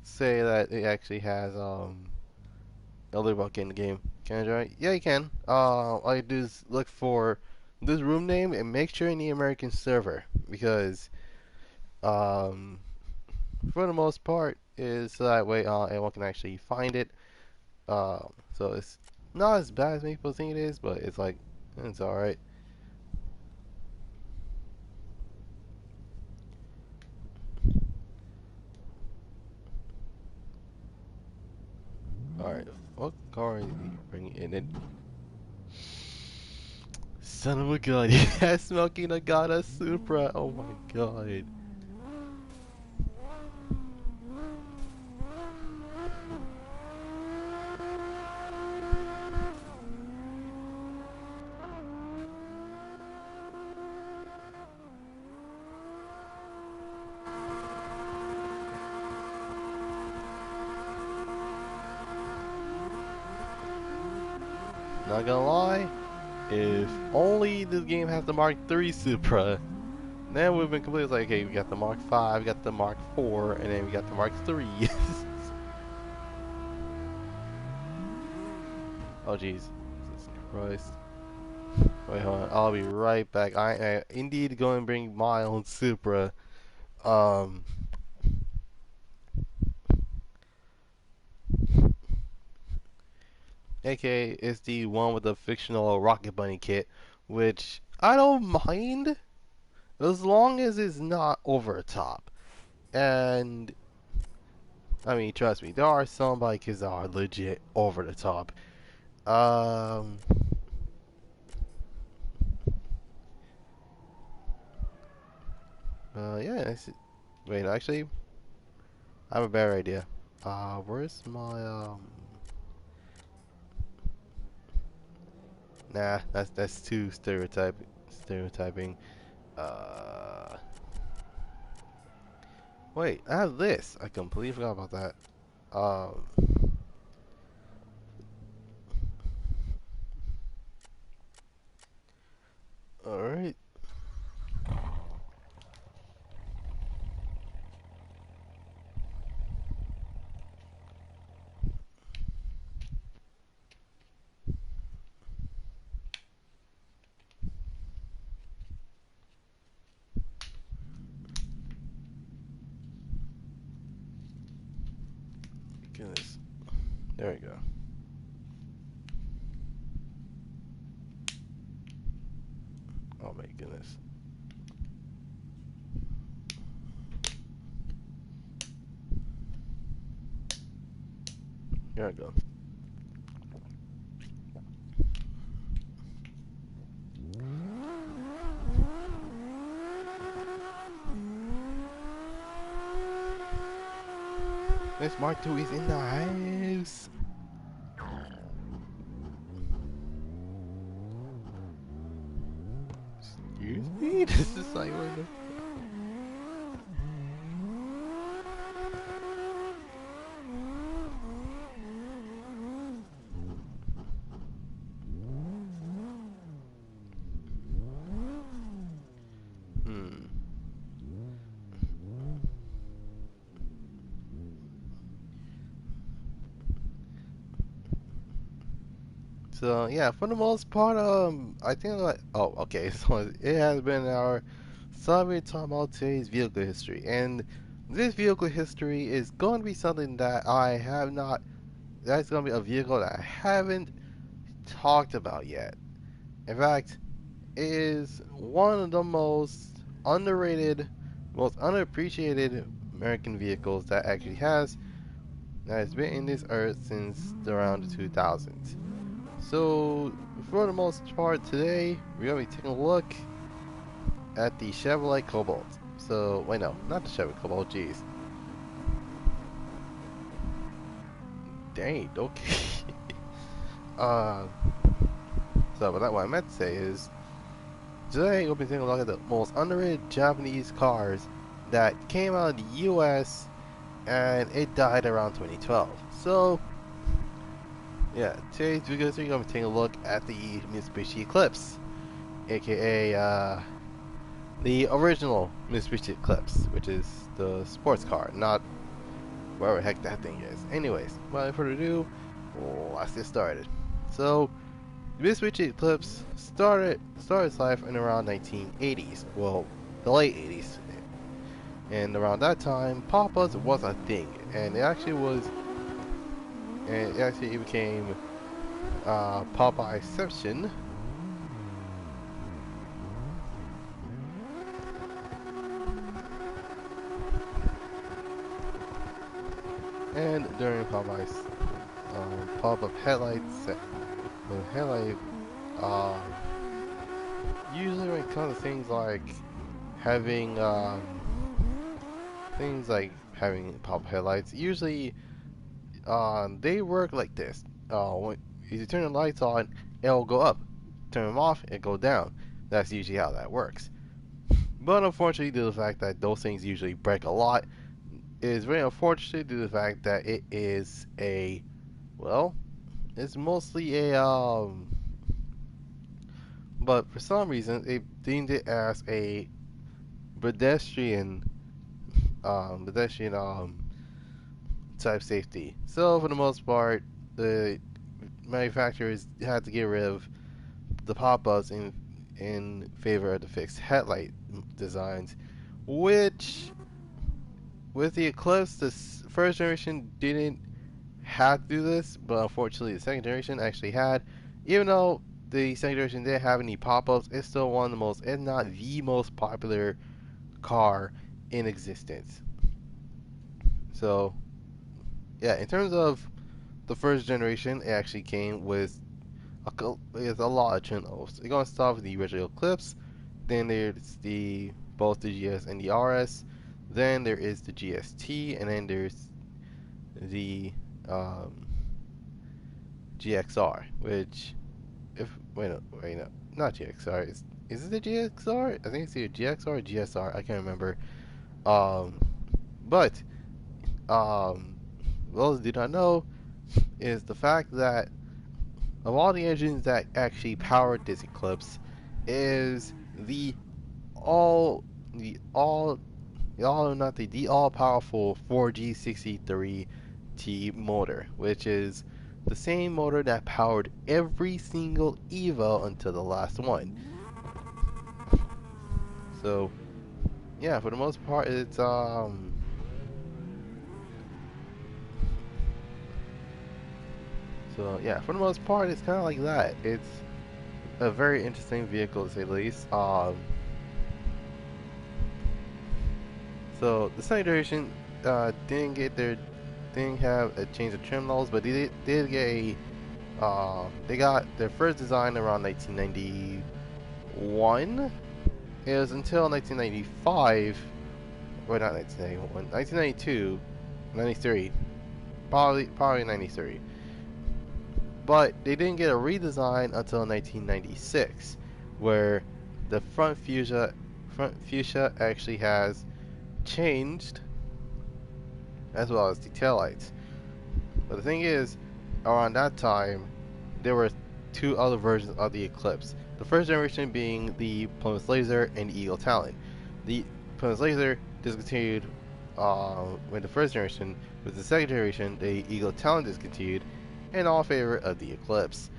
[SPEAKER 1] say that it actually has a Liberty Walk in the game. Can I try? Yeah, you can. All you do is look for this room name and make sure in the American server, because um for the most part is so that way everyone can actually find it. So it's not as bad as many people think it is, but it's like it's all right. All right, what car are you bringing in? Son of a gun, yeah, smoking a Goddess Supra. Oh my god. Not gonna lie, if only this game had the Mark III Supra, then we've been completely like, okay, we got the Mark 5, we got the Mark 4, and then we got the Mark 3. Oh jeez, Jesus Christ. Wait, hold on, I'll be right back. I indeed going to bring my own Supra. Um, aka it's the one with the fictional Rocket Bunny kit, which I don't mind as long as it's not over the top. And I mean, trust me, there are some bikes that are legit over the top. Um, yeah. Wait, actually, I have a better idea. Where's my Nah, that's too stereotyping. Uh, Wait, I have this. I completely forgot about that. Um, all right. Goodness. There we go. Oh my goodness. Here I go. This Mark II is in the house. Excuse me? This is like what the... Hmm. So yeah, for the most part, I think like, oh, okay. So it has been our summary talking about today's vehicle history, and this vehicle history is going to be something that I have not. That's going to be a vehicle that I haven't talked about yet. In fact, it is one of the most underrated, most underappreciated American vehicles that actually has been in this earth since around the 2000s. So, for the most part today, we're going to be taking a look at the Chevrolet Cobalt. So, wait, no, not the Chevrolet Cobalt, jeez. Dang, okay. uh, so, but what I meant to say is, today we'll be taking a look at the most underrated Japanese cars that came out of the US and it died around 2012. So, Yeah, today's video we're going to be taking a look at the Mitsubishi Eclipse, aka the original Mitsubishi Eclipse, which is the sports car, not whatever the heck that thing is. Anyways, without further ado, let's get started. So, the Mitsubishi Eclipse started its life in around 1980s, well, the late 80s, and around that time, Papa's was a thing, and it actually became Papa Exception. And during Popeye's pop-up headlights, the headlight, uh, usually when it comes to things like having pop-up headlights, usually they work like this. When you turn the lights on, it'll go up. Turn them off, it go down. That's usually how that works. But unfortunately, due to the fact that those things usually break a lot, it is very unfortunate due to the fact that it is well, it's mostly but for some reason they deemed it as a pedestrian pedestrian type safety. So for the most part, the manufacturers had to get rid of the pop-ups in favor of the fixed headlight designs, which with the Eclipse, the first generation didn't have to do this, but unfortunately the second generation actually had. Even though the second generation didn't have any pop-ups, it's still one of the most, if not the most popular car in existence. So, yeah, in terms of the first generation, it actually came with a lot of trim levels. It's going to start with the original Eclipse, then there's both the GS and the RS, then there is the GST, and then there's the um, GXR, which wait no, not GXR. Is it the GXR? I think it's either GXR or GSR. I can't remember. Um, but those who do not know is the fact that of all the engines that actually powered this Eclipse, is all all the all powerful 4G63T motor, which is the same motor that powered every single Evo until the last one. So yeah, for the most part, it's so yeah, for the most part, it's kind of like that. It's a very interesting vehicle to say the least. So the second generation didn't have a change of trim levels, but they did get they got their first design around 1991. It was until 1995, or not 1991, 1992, 93, probably 93. But they didn't get a redesign until 1996, where the front fuchsia actually has changed, as well as the taillights. But the thing is, around that time, there were two other versions of the Eclipse. The first generation being the Plymouth Laser and the Eagle Talon. The Plymouth Laser discontinued with the first generation. With the second generation, the Eagle Talon discontinued, in all favor of the Eclipse.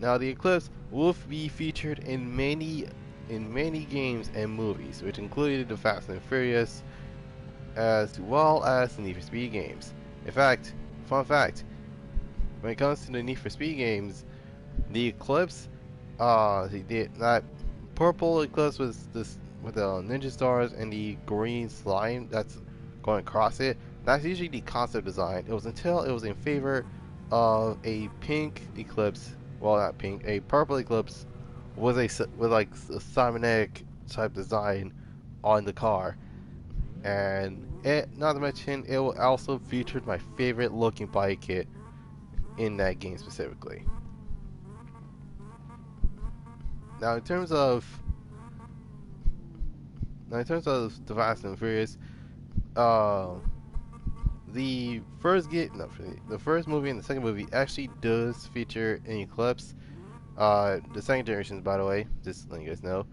[SPEAKER 1] Now, the Eclipse will be featured in many games and movies, which included the Fast and Furious, as well as the Need for Speed games. In fact, fun fact, when it comes to the Need for Speed games, the Eclipse, that purple Eclipse with the ninja stars and the green slime that's going across it, that's usually the concept design. It was until it was in favor of a pink Eclipse, well not pink, a purple Eclipse with like a cybernetic type design on the car. And not to mention, it also featured my favorite looking body kit in that game specifically. Now, in terms of the Fast and Furious, uh, the first get no, the first movie and the second movie actually does feature an eclipse. The second generations, by the way, just letting you guys know.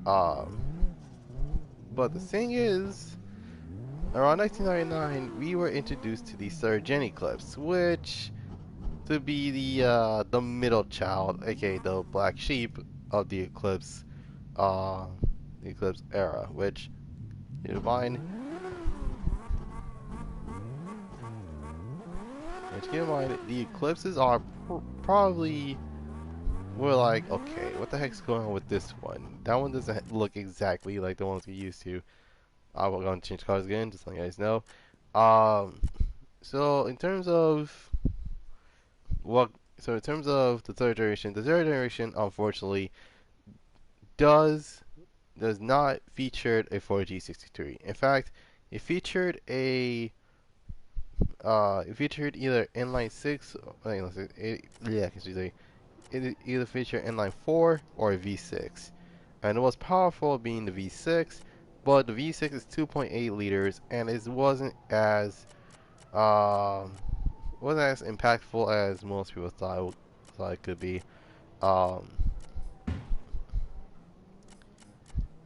[SPEAKER 1] Um, but the thing is, around 1999, we were introduced to the third gen eclipse, which to be the middle child, aka the black sheep of uh, the eclipse era. Which, keep in mind, the eclipses are probably we're like, okay, what the heck's going on with this one? That one doesn't look exactly like the ones we used to. We're going to change cars again, just so you guys know. Um, so in terms of what, so in terms of the third generation unfortunately does does not feature a 4G63. In fact, it featured it featured either inline six, yeah, excuse me, it either featured inline 4 or V6. And the most powerful being the V6, but the V6 is 2.8 liters and it um wasn't as impactful as most people thought it could be. Um,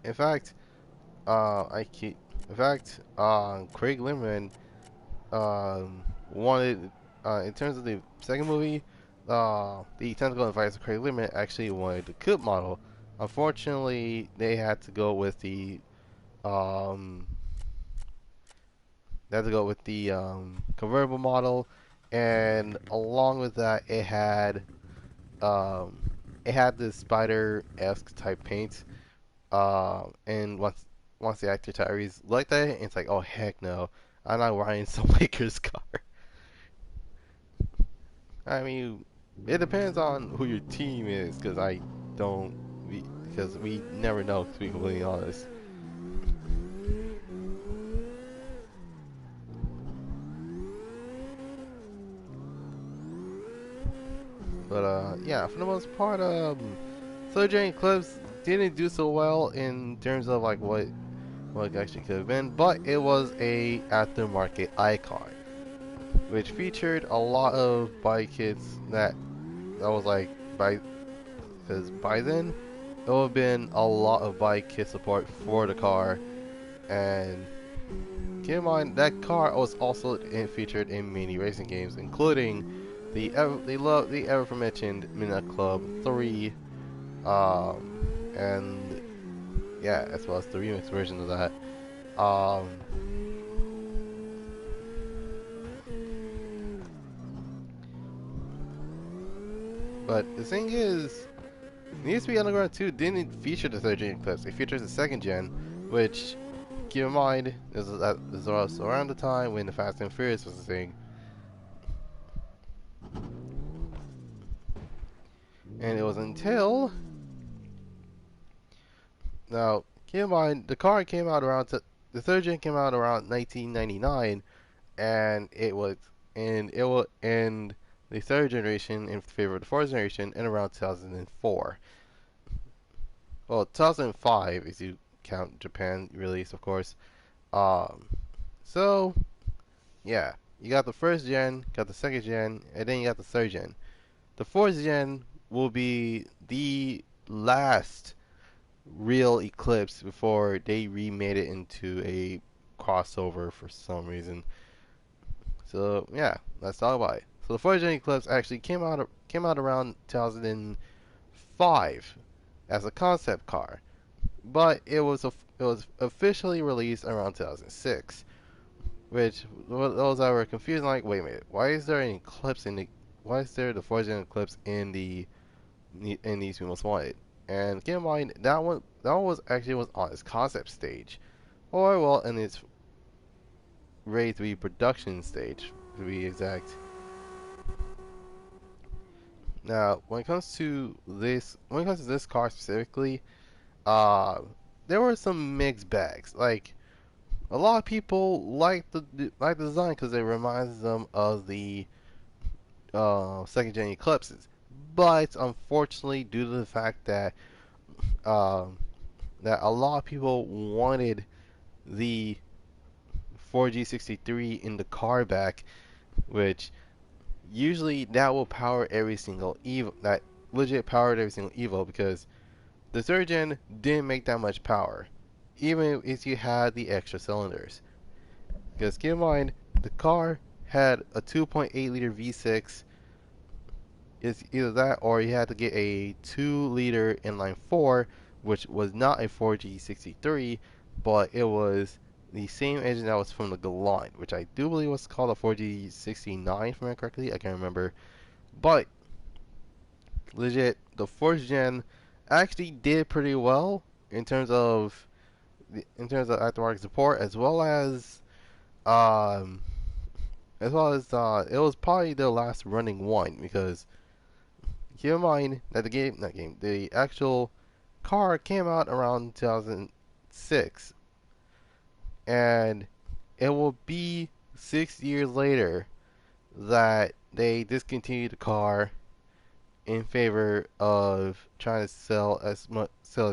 [SPEAKER 1] in fact, I keep in fact, Craig Liman wanted in terms of the second movie, the technical advisor Craig Liman actually wanted the coupe model. Unfortunately, they had to go with um, convertible model, and along with that, um, it had this spider-esque type paint. And once the actor Tyrese looked at it, it's like, oh heck no, I'm not riding some Lakers car. I mean, it depends on who your team is, because don't, because we never know, to be completely honest. But yeah, for the most part, Surgery and Clips didn't do so well in terms of like what it actually could have been, but it was a aftermarket icon, which featured a lot of bike kits that was like because by then it would have been a lot of bike kit support for the car, and keep in mind that car was also featured in many racing games, including the ever mentioned Midnight Club 3, and yeah, as well as the remix version of that. Um, but the thing is, Need to Be Underground 2 didn't feature the third gen clips. It features the second gen, which, keep in mind, this was around the time when the Fast and Furious was a thing. And it was until now, keep in mind, the third gen came out around 1999, and it will end the third generation in favor of the fourth generation in around 2004. Well, 2005 if you count Japan release, of course. Um, so yeah, you got the first gen, got the second gen, and then you got the third gen. The fourth gen will be the last real Eclipse before they remade it into a crossover for some reason. So yeah, let's talk about it. So the fourth gen Eclipse actually came out around 2005 as a concept car, but it was officially released around 2006. Which those that were confused, like, wait a minute, why is there an Eclipse why is there the fourth gen Eclipse in These We Most Wanted? And keep in mind that one was on its concept stage, or well, in its ready to be production stage to be exact. Now, when it comes to this car specifically, uh, there were some mixed bags. Like a lot of people like the design because it reminds them of the second gen Eclipses, but unfortunately, due to the fact um, that a lot of people wanted the 4G63 in the car back, which usually that will power every single Evo, that legit powered every single Evo, because the third gen didn't make that much power, even if you had the extra cylinders. Because keep in mind, the car had a 2.8 liter V6. It's either that or you had to get a 2 liter inline 4, which was not a 4G63, but it was the same engine that was from the Galant, which I do believe was called a 4G69, if I remember correctly. I can't remember. But legit, the fourth gen actually did pretty well in terms of aftermarket support, um, it was probably the last running one, because keep in mind that the actual car came out around 2006, and it will be 6 years later that they discontinued the car in favor of trying to sell as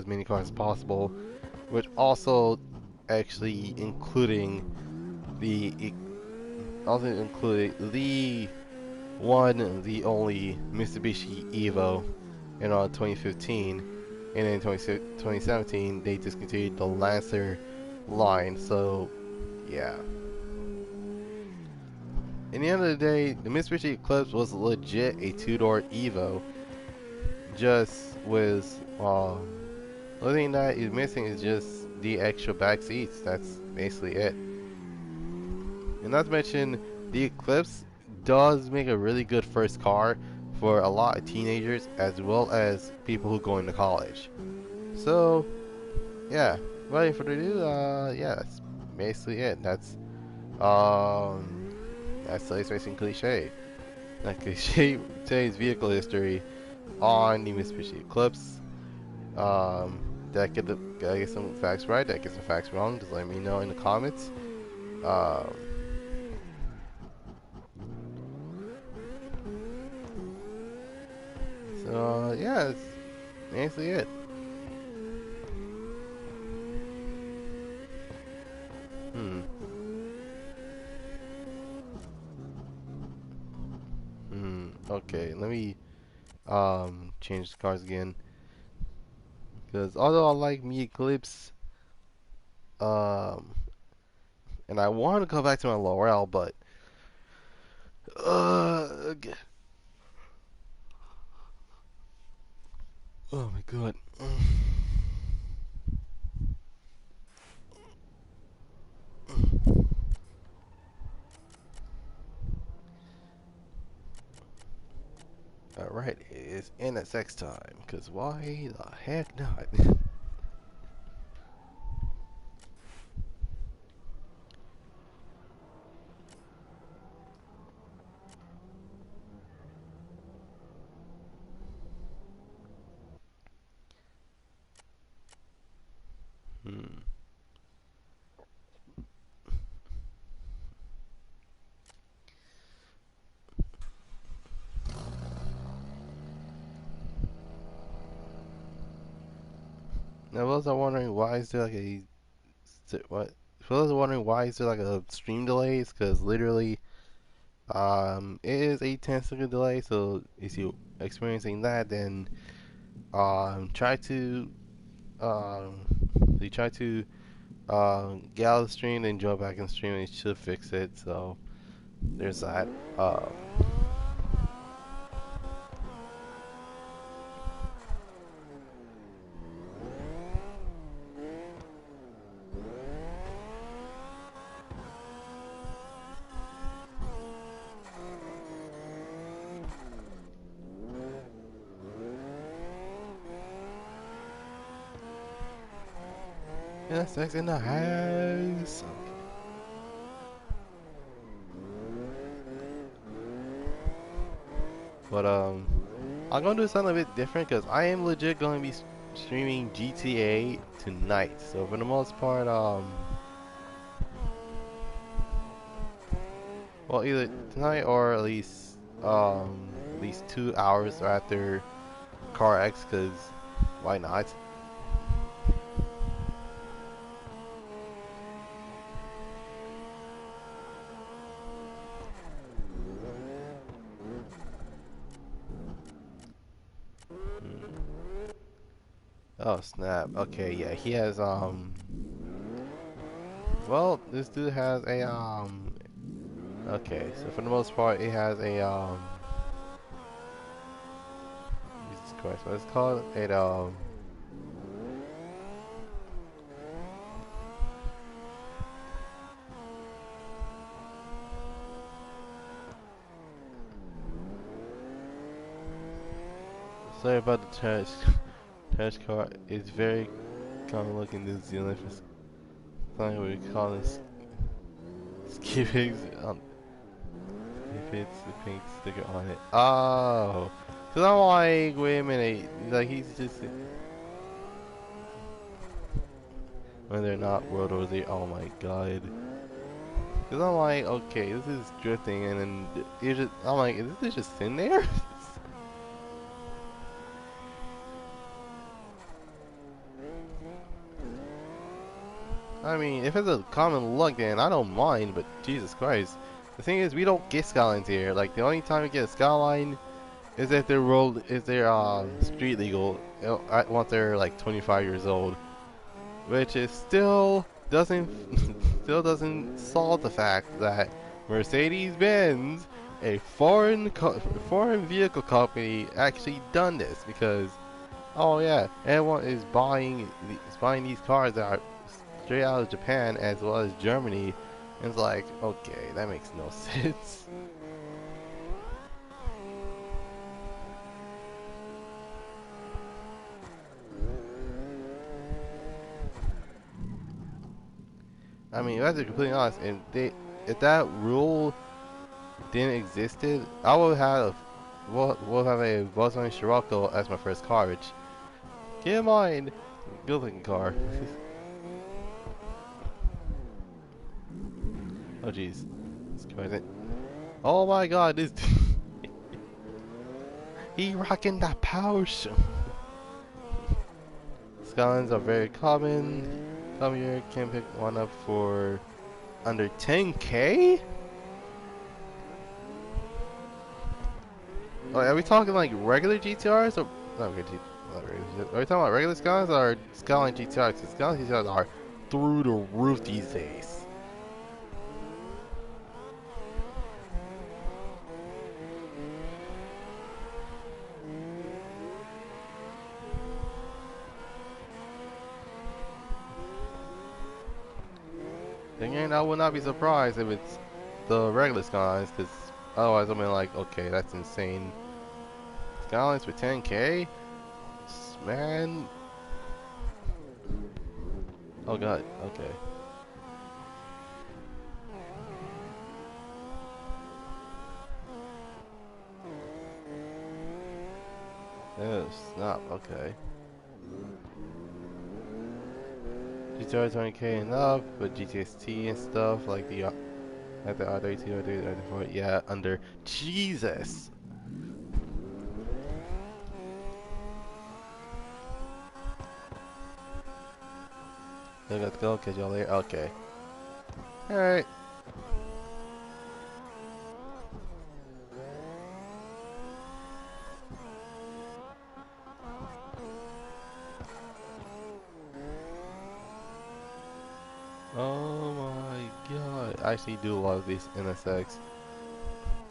[SPEAKER 1] many cars as possible, which also actually the included the one, the only Mitsubishi Evo in 2015, and in 2017 they discontinued the Lancer line. So yeah. In the end of the day, the Mitsubishi Eclipse was legit a two-door Evo, just with the only thing that is missing is just the extra back seats. That's basically it. And not to mention, the Eclipse does make a really good first car for a lot of teenagers as well as people who go into college. So, yeah. Without further ado, yeah, that's basically it. That's today's racing cliche. That cliche today's vehicle history on the Mitsubishi Eclipse. Did I get some facts right? Did I get some facts wrong? Just let me know in the comments. Um, so yeah, that's basically it. Hmm. Okay, let me change the cars again. Because although I like me Eclipse, um, and I want to go back to my Laurel, but okay. Oh my god. Alright, it is NSX time, because why the heck not? Hmm. Now, those are wondering why is there like what? For those wondering why is there like a stream delays? Because literally, it is a 10-second delay. So if you experiencing that, then try to um, you try to get out of the stream, then jump back in the stream, and it should fix it. So there's that. Yeah, sex in the house. But I'm gonna do something a bit different because I am legit gonna be streaming GTA tonight. So for the most part, well, either tonight or at least 2 hours after Car X, because why not? Oh snap. Okay, yeah, he has well, this dude has a okay, so for the most part it has a Jesus Christ, what is it called? It sorry about the trash car. It's very common looking in New Zealand for something we call this skippings. If it's the pink sticker on it. Oh, cause I'm like, wait a minute, like he's just when they're not World War Z. Oh my god. Cause I'm like, okay, this is drifting, and then you just, I'm like, is this just in there? I mean, if it's a common look, then I don't mind. But Jesus Christ, the thing is, we don't get skylines here. Like the only time we get a skyline is if they're rolled, is they're street legal once they're like 25 years old, which is still doesn't still doesn't solve the fact that Mercedes-Benz, a foreign vehicle company, actually done this because oh yeah, everyone is buying these cars that are straight out of Japan as well as Germany, and it's like okay, that makes no sense. I mean, if I have to be completely honest, if that rule didn't existed, I would have will have a Volkswagen Scirocco as my first car, which keep in mind, good looking car. Oh jeez, it's crazy. Oh my god, this he rocking that power show. Skylines are very common. Come here, can pick one up for under 10k. Oh, are we talking like regular GTRs or not regular? Not regular GTRs. Are we talking about regular Skylines or Skyline GTRs? Because Skyline GTRs are through the roof these days. Then again, I would not be surprised if it's the regular Skylines, because otherwise I'm like, okay, that's insane. Skylines for 10k? Man. Oh god, okay. Oh, snap, okay. GTR 20k enough, but GTST and stuff like the R32, R34, yeah, under Jesus. Let's go, catch y'all later. Okay. Alright. Oh my god. I actually do love these NSX.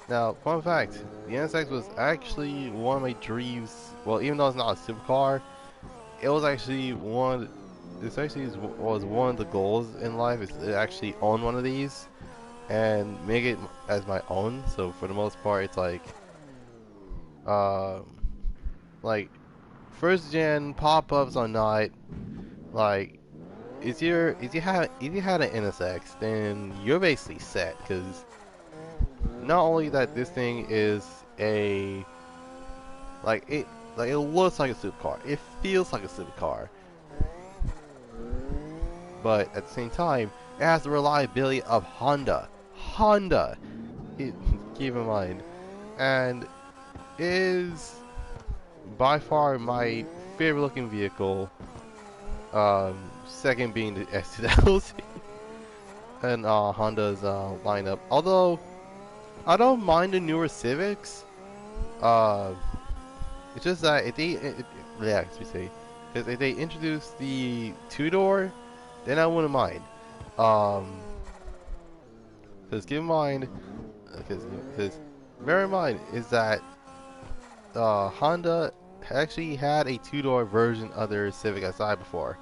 [SPEAKER 1] Now, fun fact, the NSX was actually one of my dreams. Well, even though it's not a supercar, it was actually this actually was one of the goals in life is to actually own one of these and make it as my own. So for the most part, it's um, like first gen pop-ups are not like if you had an NSX, then you're basically set because not only that this thing is a like it looks like a supercar, it feels like a supercar, but at the same time, it has the reliability of Honda. Honda, it, keep in mind, and is by far my favorite looking vehicle. Second being the S2000 and Honda's lineup. Although I don't mind the newer Civics. Uh, it's just that yeah, as we say, Because if they introduce the two-door, then I wouldn't mind. Um, because keep in mind, because bear in mind is that Honda actually had a two-door version of their Civic Si before.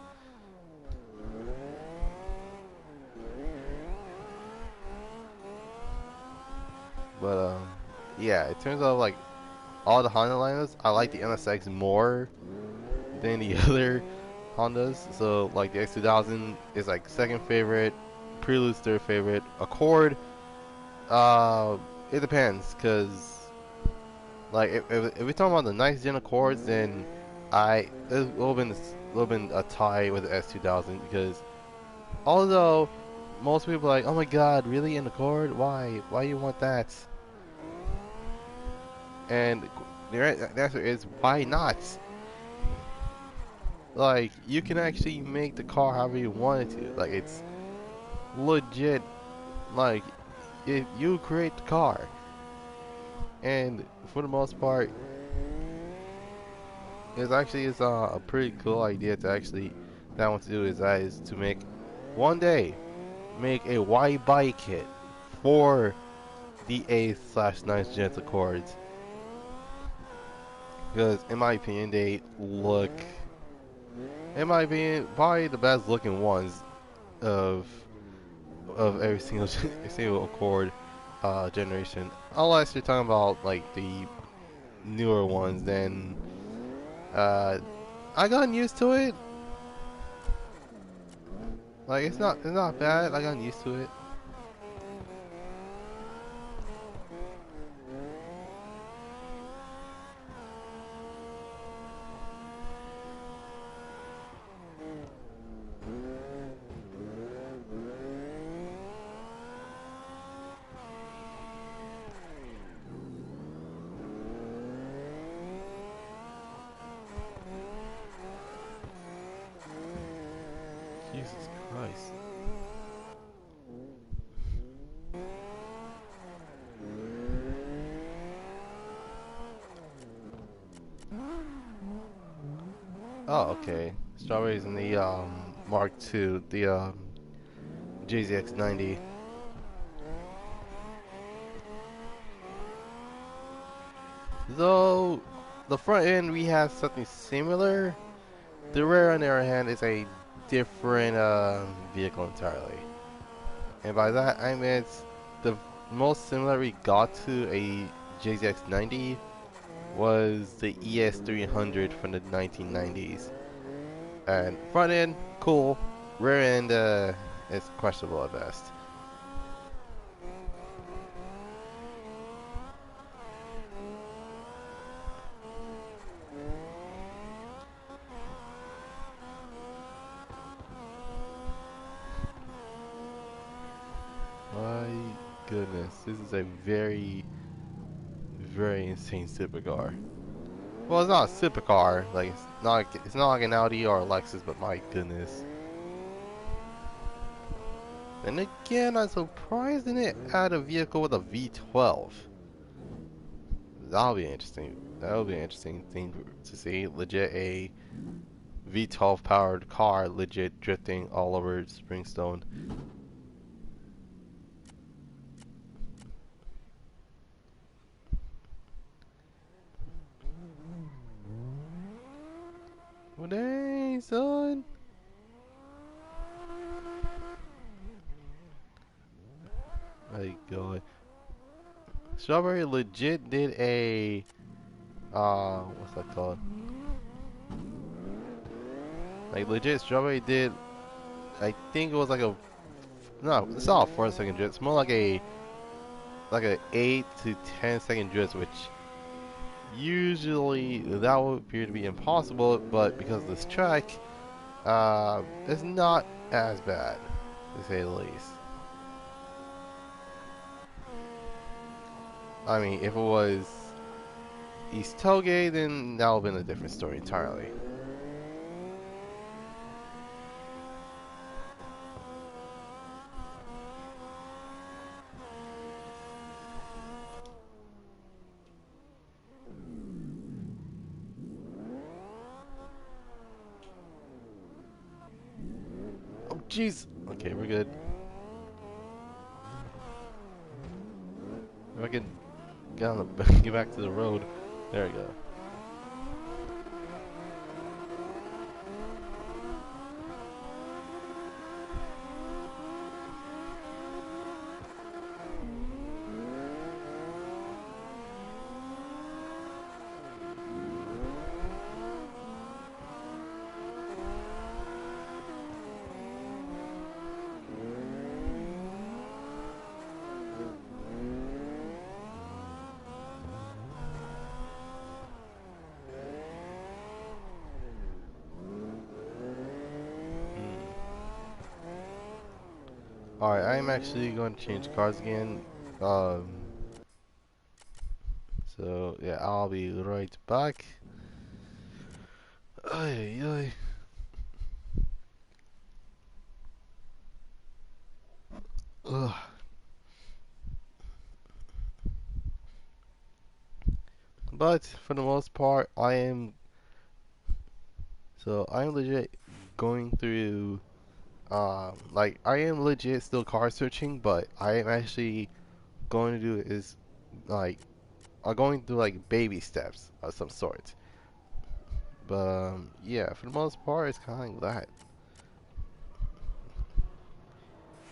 [SPEAKER 1] But yeah, it turns out like all the Honda lineups, I like the NSX more than the other Hondas. So like the X2000 is like second favorite, Prelude's third favorite, Accord. Uh, it depends, cause like if we're talking about the nice gen Accords, then it's a little been a tie with the S2000 because although most people are like, oh my god, really an Accord? Why you want that? And the answer is why not? Like you can actually make the car however you want it to. Like it's legit. Like if you create the car, and for the most part, it's a pretty cool idea to actually that I want to do is to make one day make a Y bike kit for the 8/9 Gen Accords because in my opinion they look, in my opinion, probably the best looking ones of every single single Accord generation. Unless you're talking about like the newer ones, then uh, I gotten used to it. Like it's not bad. I gotten used to it. Jesus Christ. Oh, okay. Strawberries in the Mark II, the JZX90. Though the front end we have something similar, the rear on the other hand is a different vehicle entirely. And by that I meant the most similar we got to a JZX90 was the ES300 from the 1990s. And front end, cool. Rear end, is questionable at best. My goodness, this is a very, very insane supercar. Well, it's not a supercar. Like it's not like an Audi or a Lexus, but my goodness. And again, I'm surprised they didn't add a vehicle with a V12. That'll be interesting. That'll be an interesting thing to see. Legit a V12 powered car, legit drifting all over Springstone. Well, dang, son. My God. Strawberry legit did a what's that called? Like legit Strawberry did, I think it was like a, no, it's not a 4 second drift, it's more like a 8 to 10 second drift, which usually that would appear to be impossible, but because of this track, it's not as bad, to say the least. I mean, if it was East Toge, then that would have been a different story entirely. jeez. Okay, we're good. If I can get on the get back to the road. There we go. Alright, I'm actually going to change cars again. Um, so yeah, I'll be right back. Ay, ay. Ugh. But for the most part, I'm legit going through. Like I am legit still car searching, but I am actually going to do is like I'm going through like baby steps of some sort. But yeah, for the most part, it's kind of like that.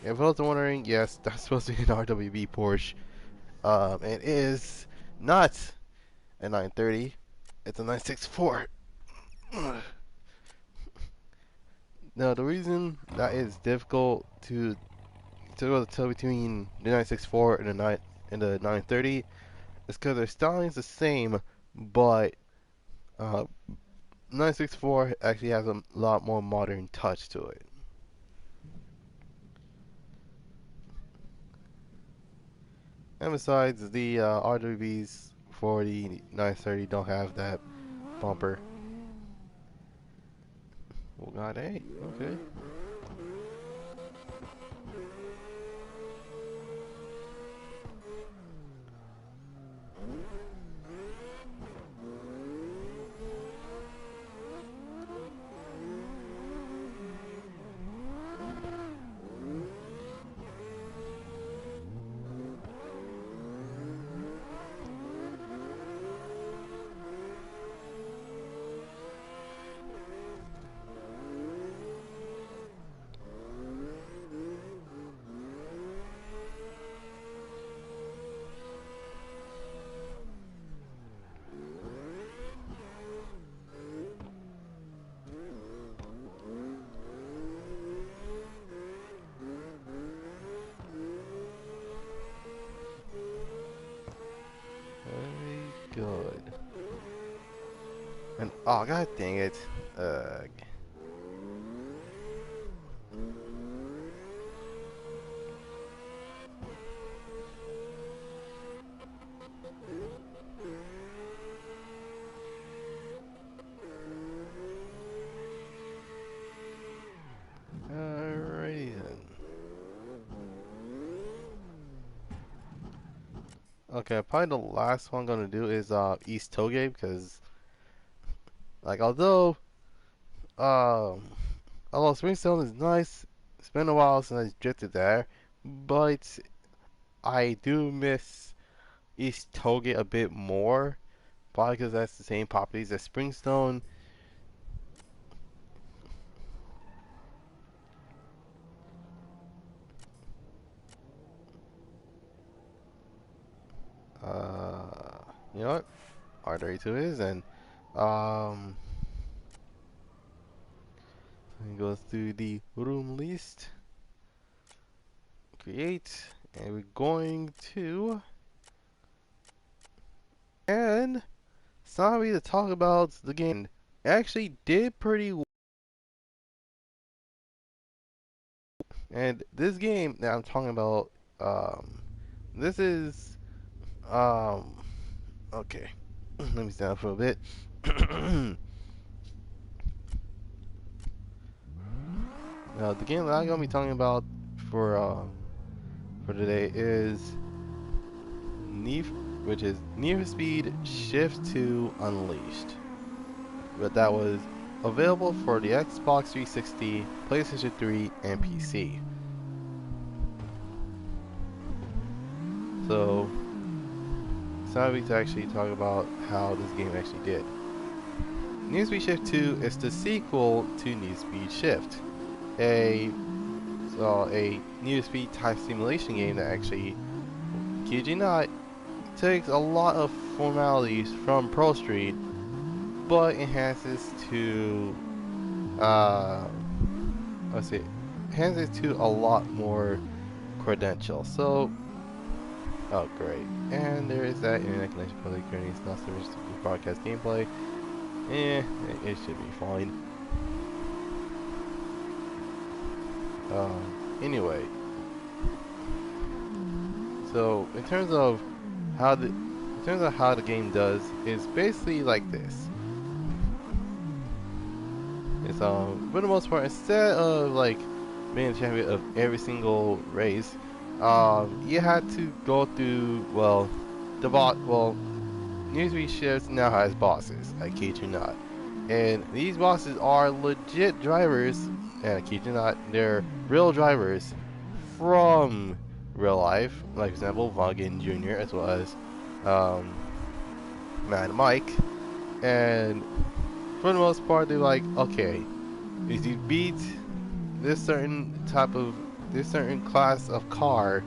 [SPEAKER 1] If I was wondering, yes, that's supposed to be an RWB Porsche. It is not a 930. It's a 964. Now, the reason that is difficult to tell between the 964 and the 930 is because their styling is the same, but uh, 964 actually has a lot more modern touch to it. And besides, the RWBs for the 930 don't have that bumper. Oh god, hey, okay. Very good. And oh god dang it. Ugh. Alrighty then. Okay, probably the last one I'm gonna do is East Toge because like um although Springstone is nice, it's been a while since I drifted there, but I do miss East Toge a bit more, probably because that's the same properties as Springstone. You know what? R32 is, and um, let me go through the room list, create, and we're going to, and sorry to talk about the game. It actually did pretty well, and this game that I'm talking about, this is, um, okay, let me stand up for a bit. Now, the game that I'm gonna be talking about for today is Need, which is Need for Speed Shift 2 Unleashed. But that was available for the Xbox 360, PlayStation 3, and PC. So it's time to actually talk about how this game actually did. Need for Speed Shift 2 is the sequel to Need for Speed Shift, a Need for Speed type simulation game that actually, kid you not, takes a lot of formalities from Pro Street, but enhances to enhances to a lot more credentials. So, oh great, and there is that internet connection public creating not service to broadcast gameplay. It should be fine. Anyway, so in terms of how the game does, is basically like this. It's for the most part, instead of like being the champion of every single race, you had to go through Need for Speed Shift now has bosses. I kid you not, and these bosses are legit drivers. And I kid you not, they're real drivers from real life. Like for example, Vaughan Jr. as well as Man Mike, and for the most part, they're like, okay, if you beat this certain class of car,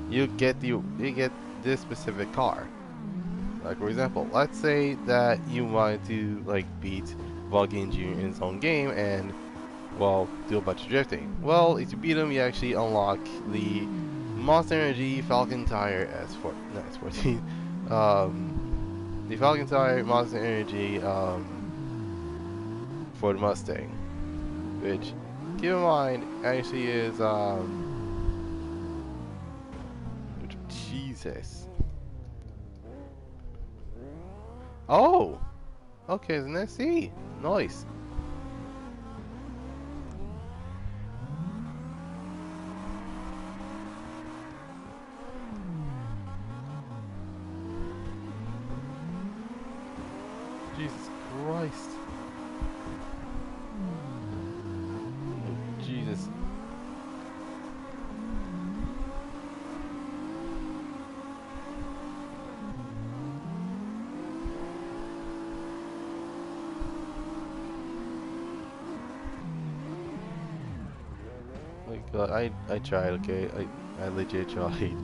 [SPEAKER 1] you get this specific car. Like for example, let's say that you wanted to like beat Vaughan Jr. in his own game and do a bunch of drifting. Well, if you beat him, you actually unlock the Monster Energy Falcon Tire S14. The Falcon Tire Monster Energy for the Mustang, which, keep in mind, actually is Jesus. Oh, okay, it's an SC. Nice. Jesus Christ. Oh, Jesus. My God, I tried, okay? I legit tried.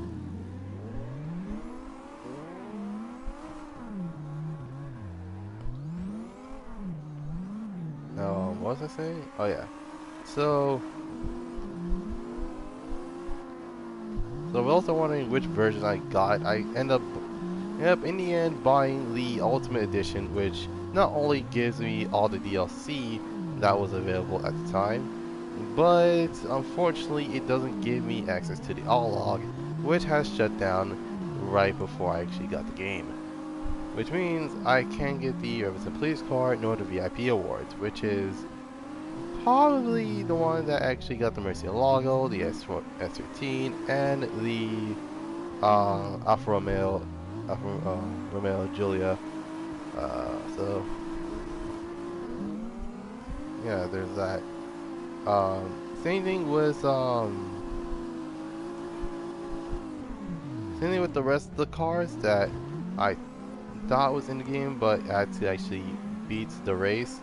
[SPEAKER 1] What was I saying? Oh yeah. So we're also wondering which version I got. I end up in the end buying the Ultimate Edition, which not only gives me all the DLC that was available at the time, but unfortunately it doesn't give me access to the All-Log, which has shut down right before I actually got the game. Which means I can't get the Represent Police card nor the VIP awards, which is probably the one that actually got the Mercy logo, the S13, and the Alfa Romeo Giulia. So yeah, there's that. Same thing with the rest of the cars that I thought was in the game, but I had to actually beat the race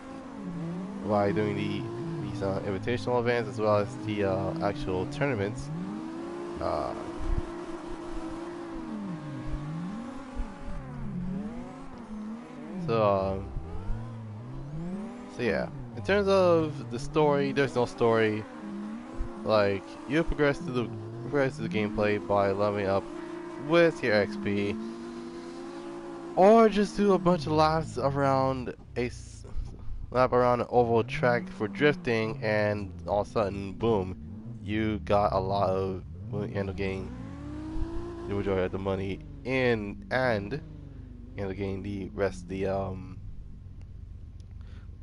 [SPEAKER 1] by doing these invitational events as well as the actual tournaments. So yeah, in terms of the story, there's no story. Like, you progress through the gameplay by leveling up with your XP, or just do a bunch of laps around an oval track for drifting, and all of a sudden, boom, you got a lot of, you end up getting the majority of the money in, and you end up getting the rest of the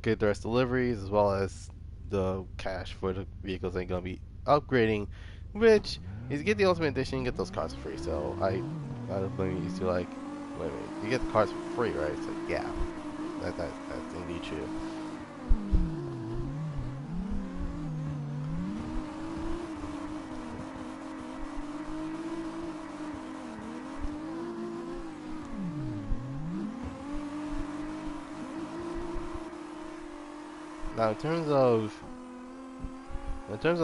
[SPEAKER 1] get the rest of the deliveries as well as the cash for the vehicles that you're gonna be upgrading, which is, you get the Ultimate Edition, you get those cars for free. So I don't blame you to like, wait, you get the cars for free, right? So yeah, that's indeed true. Now, in terms of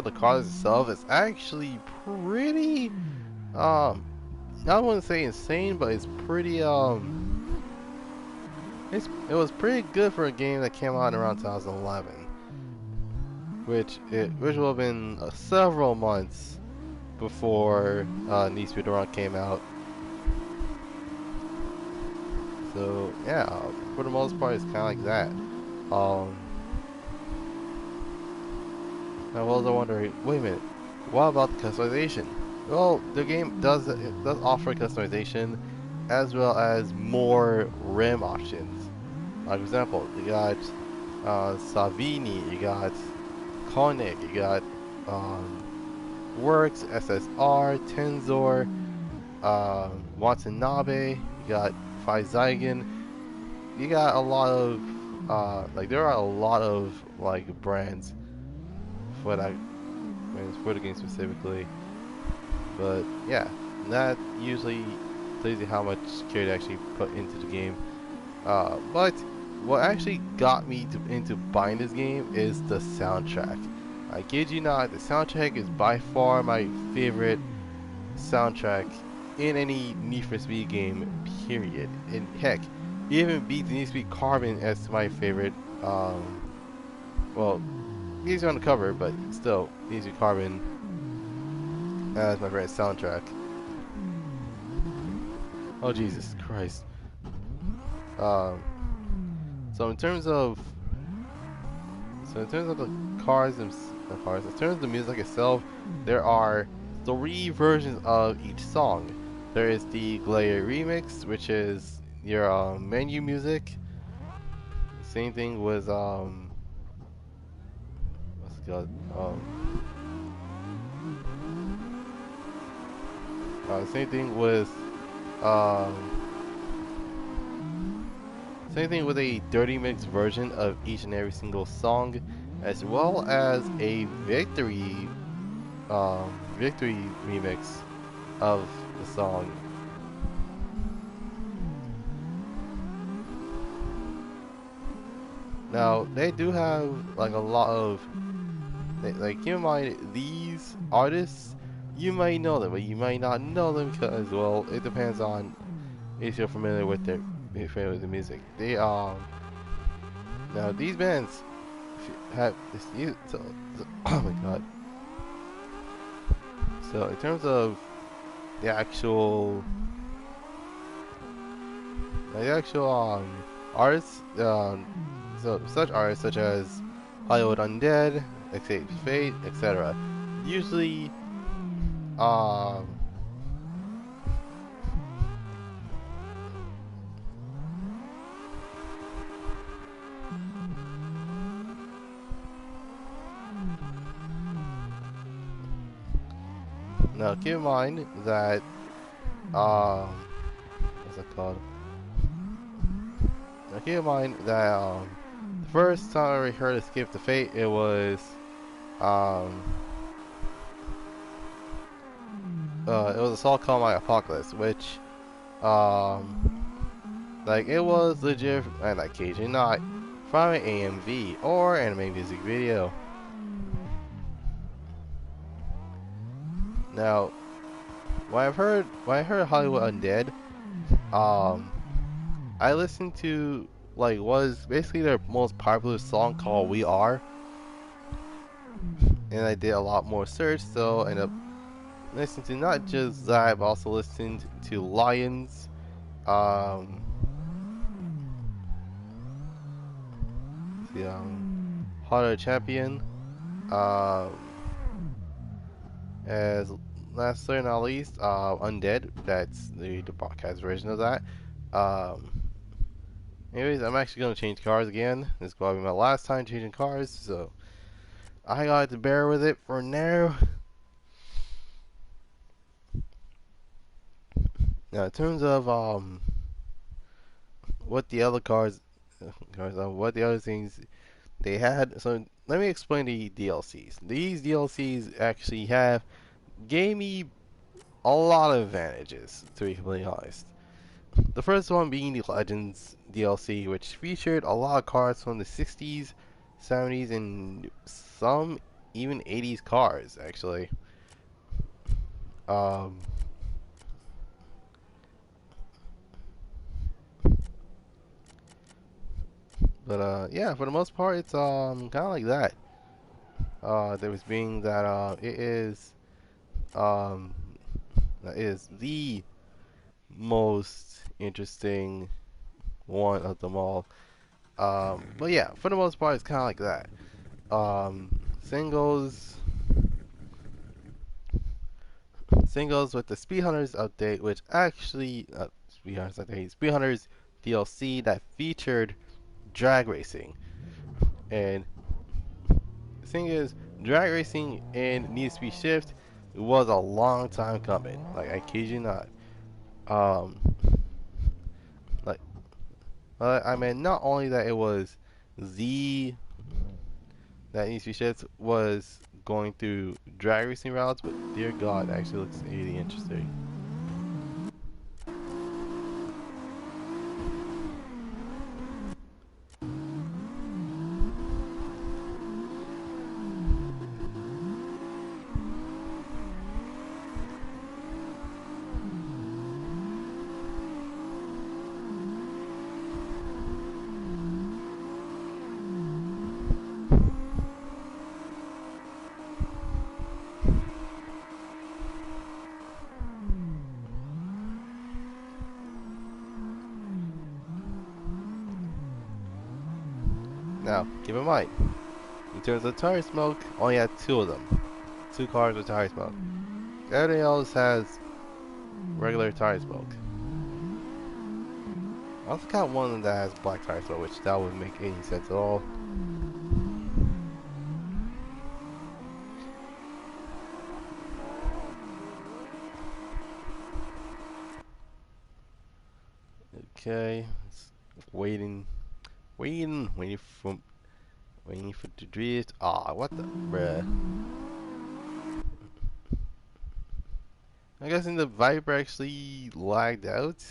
[SPEAKER 1] the cars itself, it's actually pretty I wouldn't say insane, but it's pretty it was pretty good for a game that came out around 2011, which will have been several months before Need for Speed Run came out. So yeah, for the most part, it's kind of like that. Um, I was wondering, wait a minute, what about the customization? Well, the game does offer customization as well as more rim options. Like for example, you got Savini, you got Koenig, you got Works, SSR, Tensor, Watanabe, you got Faizygen. You got a lot of like there are a lot of like brands for that for the game specifically. But yeah, that usually tells you how much care they actually put into the game. But what actually got me into buying this game is the soundtrack. I kid you not, the soundtrack is by far my favorite soundtrack in any Need for Speed game, period. And heck, it even beats Need for Speed Carbon as my favorite. Well, he's on the cover, but still, Need for Speed Carbon as my favorite soundtrack. Oh Jesus Christ. Um, so in terms of the cars and in terms of the music itself, there are 3 versions of each song. There is the Glare remix, which is your menu music. Same thing with what's it called? Same thing with um, same thing with a dirty mix version of each and every single song, as well as a victory remix of the song. Now they do have like a lot of like keep in mind these artists, you might know them, but you might not know them because well it depends on if you're familiar with the music. They now these bands have this oh my god. So in terms of the actual artists, so such artists such as Hollywood Undead, Escape Fate, etc. Usually, um, now keep in mind that what's it called? Now keep in mind that the first time I heard Escape to Fate, it was um, a song called My Apocalypse, which like it was legit and occasionally not from an AMV or anime music video. Now, when I heard Hollywood Undead, I listened to like was basically their most popular song called We Are, and I did a lot more search, so I ended up listening to not just that, but also listened to Lions, um, the Hunter Champion, um, as last but not least, Undead. That's the podcast version of that. Um, Anyways, I'm actually gonna change cars again. This is gonna be my last time changing cars, so I got to bear with it for now. Now, in terms of what the other what the other things they had. So let me explain the DLCs. These DLCs actually gave me a lot of advantages, to be completely honest. The first one being the Legends DLC, which featured a lot of cars from the 60s, 70s, and some even 80s cars, actually. Um, but yeah, for the most part, it's kind of like that. There was being that um, it is the most interesting one of them all. But yeah, for the most part, it's kind of like that. Singles, singles with the Speed Hunters update, which actually, Speed Hunters update, Speed Hunters DLC that featured drag racing. And the thing is, drag racing in Need for Speed Shift was a long time coming. Like, I kid you not. Um, like, I mean, not only that it was the that Need for Speed Shift was going through drag racing routes, but dear God, it actually looks really interesting. Now, keep in mind, in terms of tire smoke, only had two of them. Two cars with tire smoke. Everything else has regular tire smoke. I also got one that has black tire smoke, which that wouldn't make any sense at all. Okay, waiting for the drift. Ah, what the bruh? I guess in the Viper actually lagged out.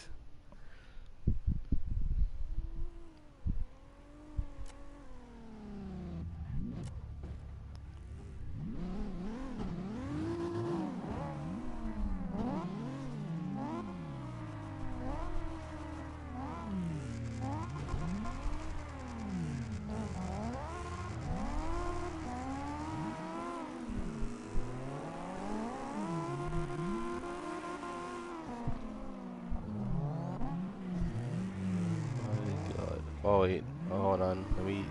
[SPEAKER 1] My God. Oh wait, oh, hold on. Let me.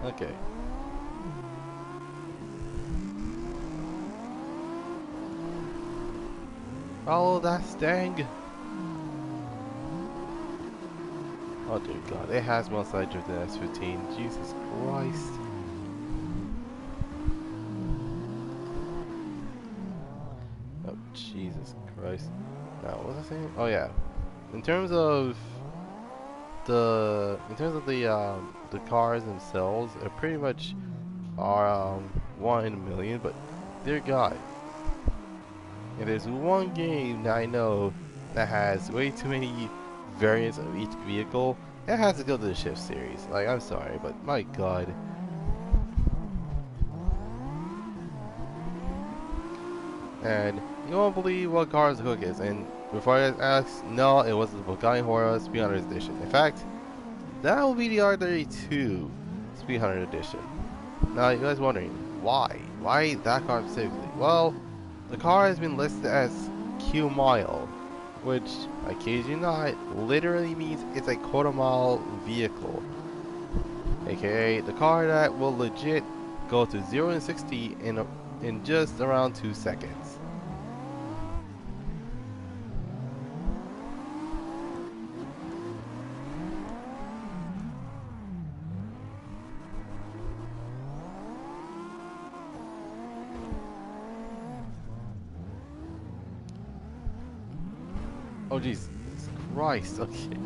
[SPEAKER 1] Okay. Follow that stang. Oh dear God, it has more side drift than S15. Jesus Christ. Oh Jesus Christ. Now, what was I saying? Oh yeah. In terms of the cars themselves, they pretty much are one in a million. But dear God, if there's one game that I know that has way too many variants of each vehicle, it has to go to the Shift series. Like, I'm sorry, but my God. And you won't believe what cars the hook is. And before I ask, no, it was the Bugatti Hora Speed Hunter Edition. In fact, that will be the R32 Speed Hunter Edition. Now, you guys wondering, why? Why that car specifically? Well, the car has been listed as Q Mile, which, I kid you not, literally means it's a quarter mile vehicle. AKA, the car that will legit go to 0 and 60 in just around 2 seconds. Oh Jesus Christ, okay.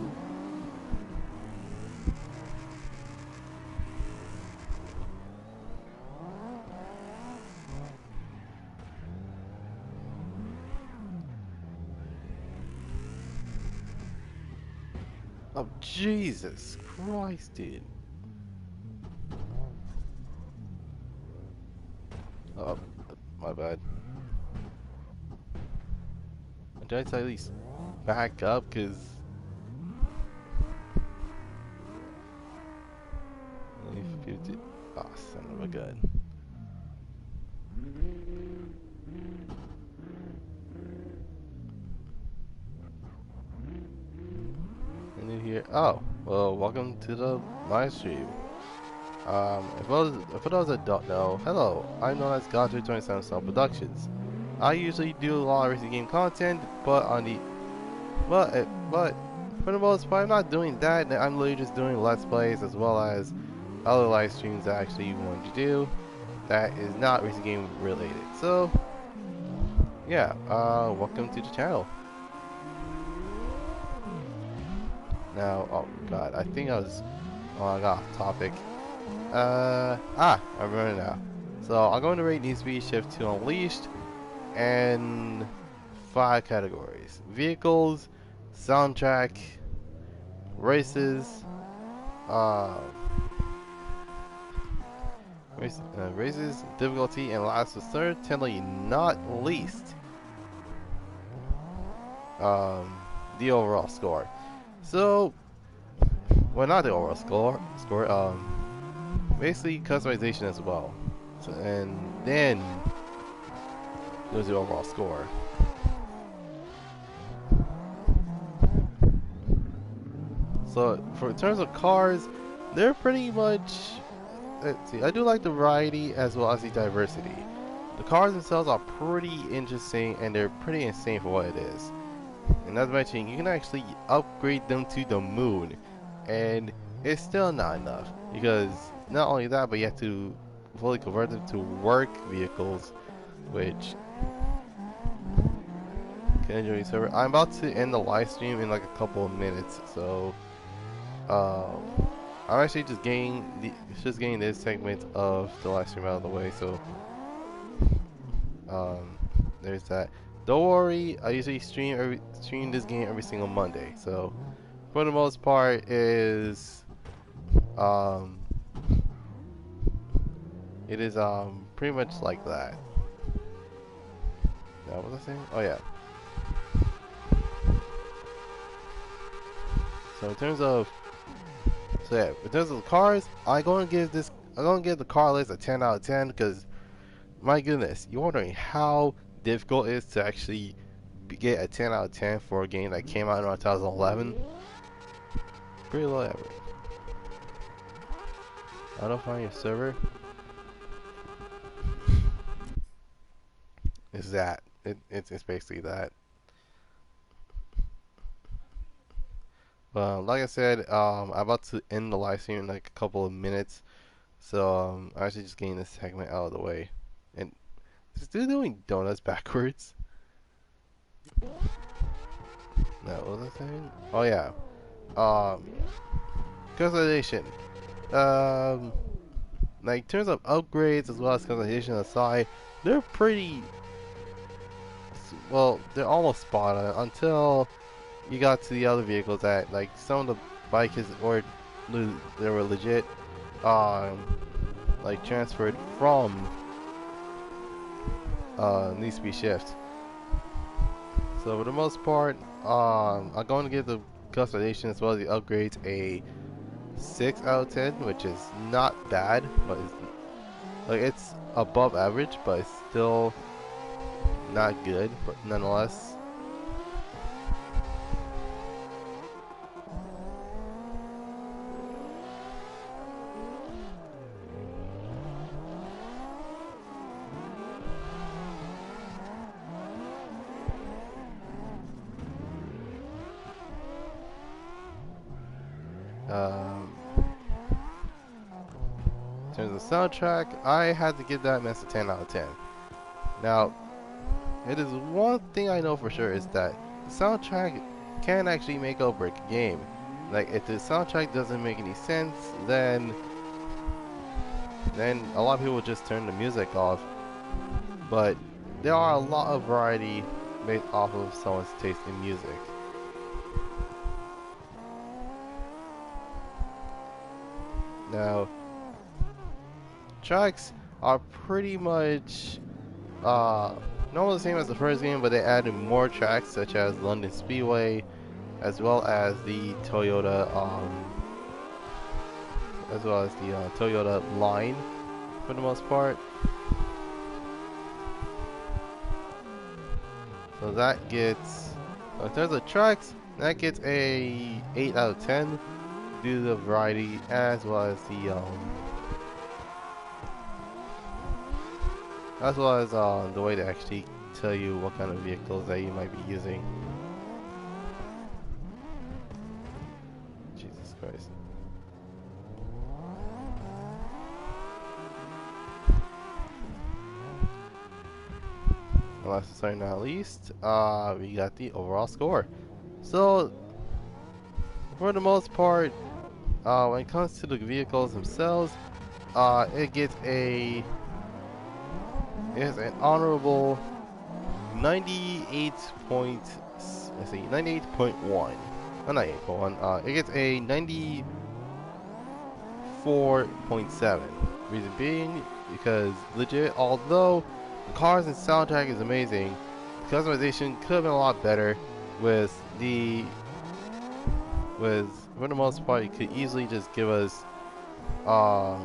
[SPEAKER 1] Oh Jesus Christ, dude. Oh, my bad. I'm trying to at least back up, cause oh, son of a gun. And then here, oh, well, welcome to the live stream. For those that don't know, hello, I'm known as Goddrifter247sun Productions. I usually do a lot of racing game content, but but for the most part, I'm not doing that. I'm literally just doing Let's Plays as well as other live streams that I actually want to do that is not racing game related. So, yeah, welcome to the channel. Now, oh god, I think I got off topic. I remember now. So, I'm going to rate Need for Speed Shift to Unleashed and 5 categories: vehicles, soundtrack, races, races, difficulty, and last but certainly not least, the overall score. So, well, not the overall score, basically customization as well. So, and then there's the overall score. So, in terms of cars, they're pretty much, let's see, I do like the variety as well as the diversity. The cars themselves are pretty interesting and they're pretty insane for what it is. And as mentioned, you can actually upgrade them to the moon, and it's still not enough, because not only that, but you have to fully convert them to work vehicles, which can enjoy your server. I'm about to end the live stream in like a couple of minutes, so I'm actually just getting this segment of the live stream out of the way. So there's that. Don't worry, I usually stream this game every single Monday. So for the most part is it is pretty much like that. Now what was I saying? Oh yeah. So in terms of the cars, I'm gonna give the car list a 10 out of 10 because my goodness, you're wondering how difficult it is to actually get a 10 out of 10 for a game that came out in 2011. Pretty low average. I don't find your server. It's that. It's basically that. Like I said, I'm about to end the live stream in like a couple of minutes, so I'm actually just getting this segment out of the way. And still doing donuts backwards. No, what was I saying? Oh yeah. Customization. Like in terms of upgrades as well as customization aside, they're pretty. Well, they're almost spot on until you got to the other vehicles that, like, some of the bikes they were legit, like transferred from Need for Speed Shift. So for the most part, I'm going to give the customization as well as the upgrades a 6 out of 10, which is not bad, but it's above average, but it's still not good, but nonetheless. In terms of soundtrack, I had to give that mess a 10 out of 10. Now, it is one thing I know for sure is that the soundtrack can actually make or break a game. Like, if the soundtrack doesn't make any sense, then a lot of people just turn the music off. But there are a lot of variety based off of someone's taste in music. Now, tracks are pretty much not the same as the first game, but they added more tracks such as London Speedway, as well as the Toyota line for the most part. So that gets, in terms of tracks, that gets a 8 out of 10 due to the variety as well as the way they actually tell you what kind of vehicles that you might be using. Jesus Christ. And last but not least, we got the overall score. So, for the most part, when it comes to the vehicles themselves, it gets an honorable 98 point, let's see, 98.1. Not 98.1. It gets a 94.7. Reason being, because legit, although the cars and soundtrack is amazing, the customization could have been a lot better. For the most part, it could easily just give us a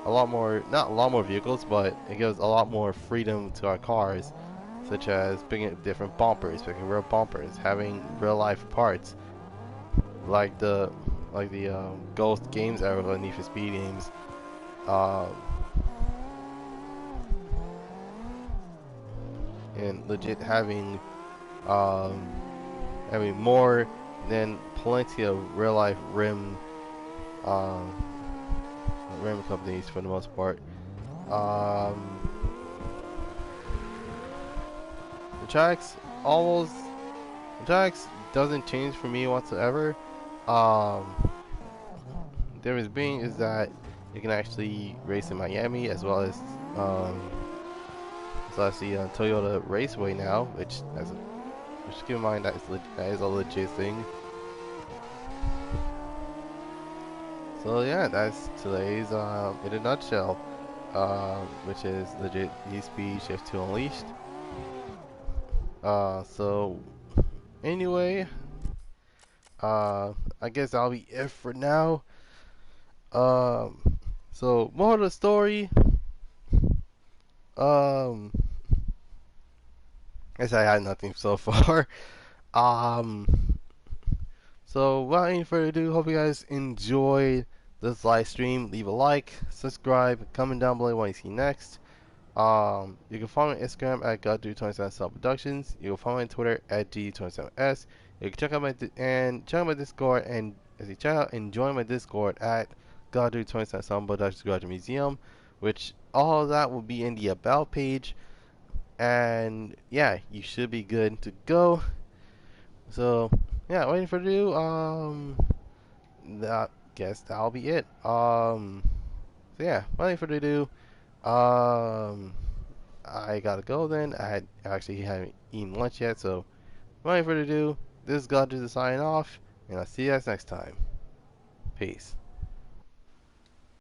[SPEAKER 1] lot more, not a lot more vehicles, but it gives a lot more freedom to our cars, such as picking different bumpers, picking real bumpers, having real life parts, like the Ghost Games era Need for Speed games. And legit having more than plenty of real life rim companies for the most part. The tracks doesn't change for me whatsoever. Difference being is that you can actually race in Miami as well as the Toyota Raceway now, which keep in mind that is a legit thing. So yeah, that's today's in a nutshell, which is legit E-Speed Shift 2 Unleashed. So anyway, I guess that'll be it for now. So more of the story. I guess I had nothing so far. So without any further ado, hope you guys enjoyed this live stream. Leave a like, subscribe, comment down below what you see next. You can follow me on Instagram at Goddrifter247sun Productions. You can follow me on Twitter at G27S. You can check out my Discord and join my Discord at Goddrifter247sun Productions Garage Museum, which all of that will be in the about page. And yeah, you should be good to go. So yeah, waiting for you. That guess that'll be it. So yeah, waiting for you to do. I gotta go then. I actually haven't eaten lunch yet, so waiting for you to do. This is Goddrifter signing off, and I'll see you guys next time. Peace.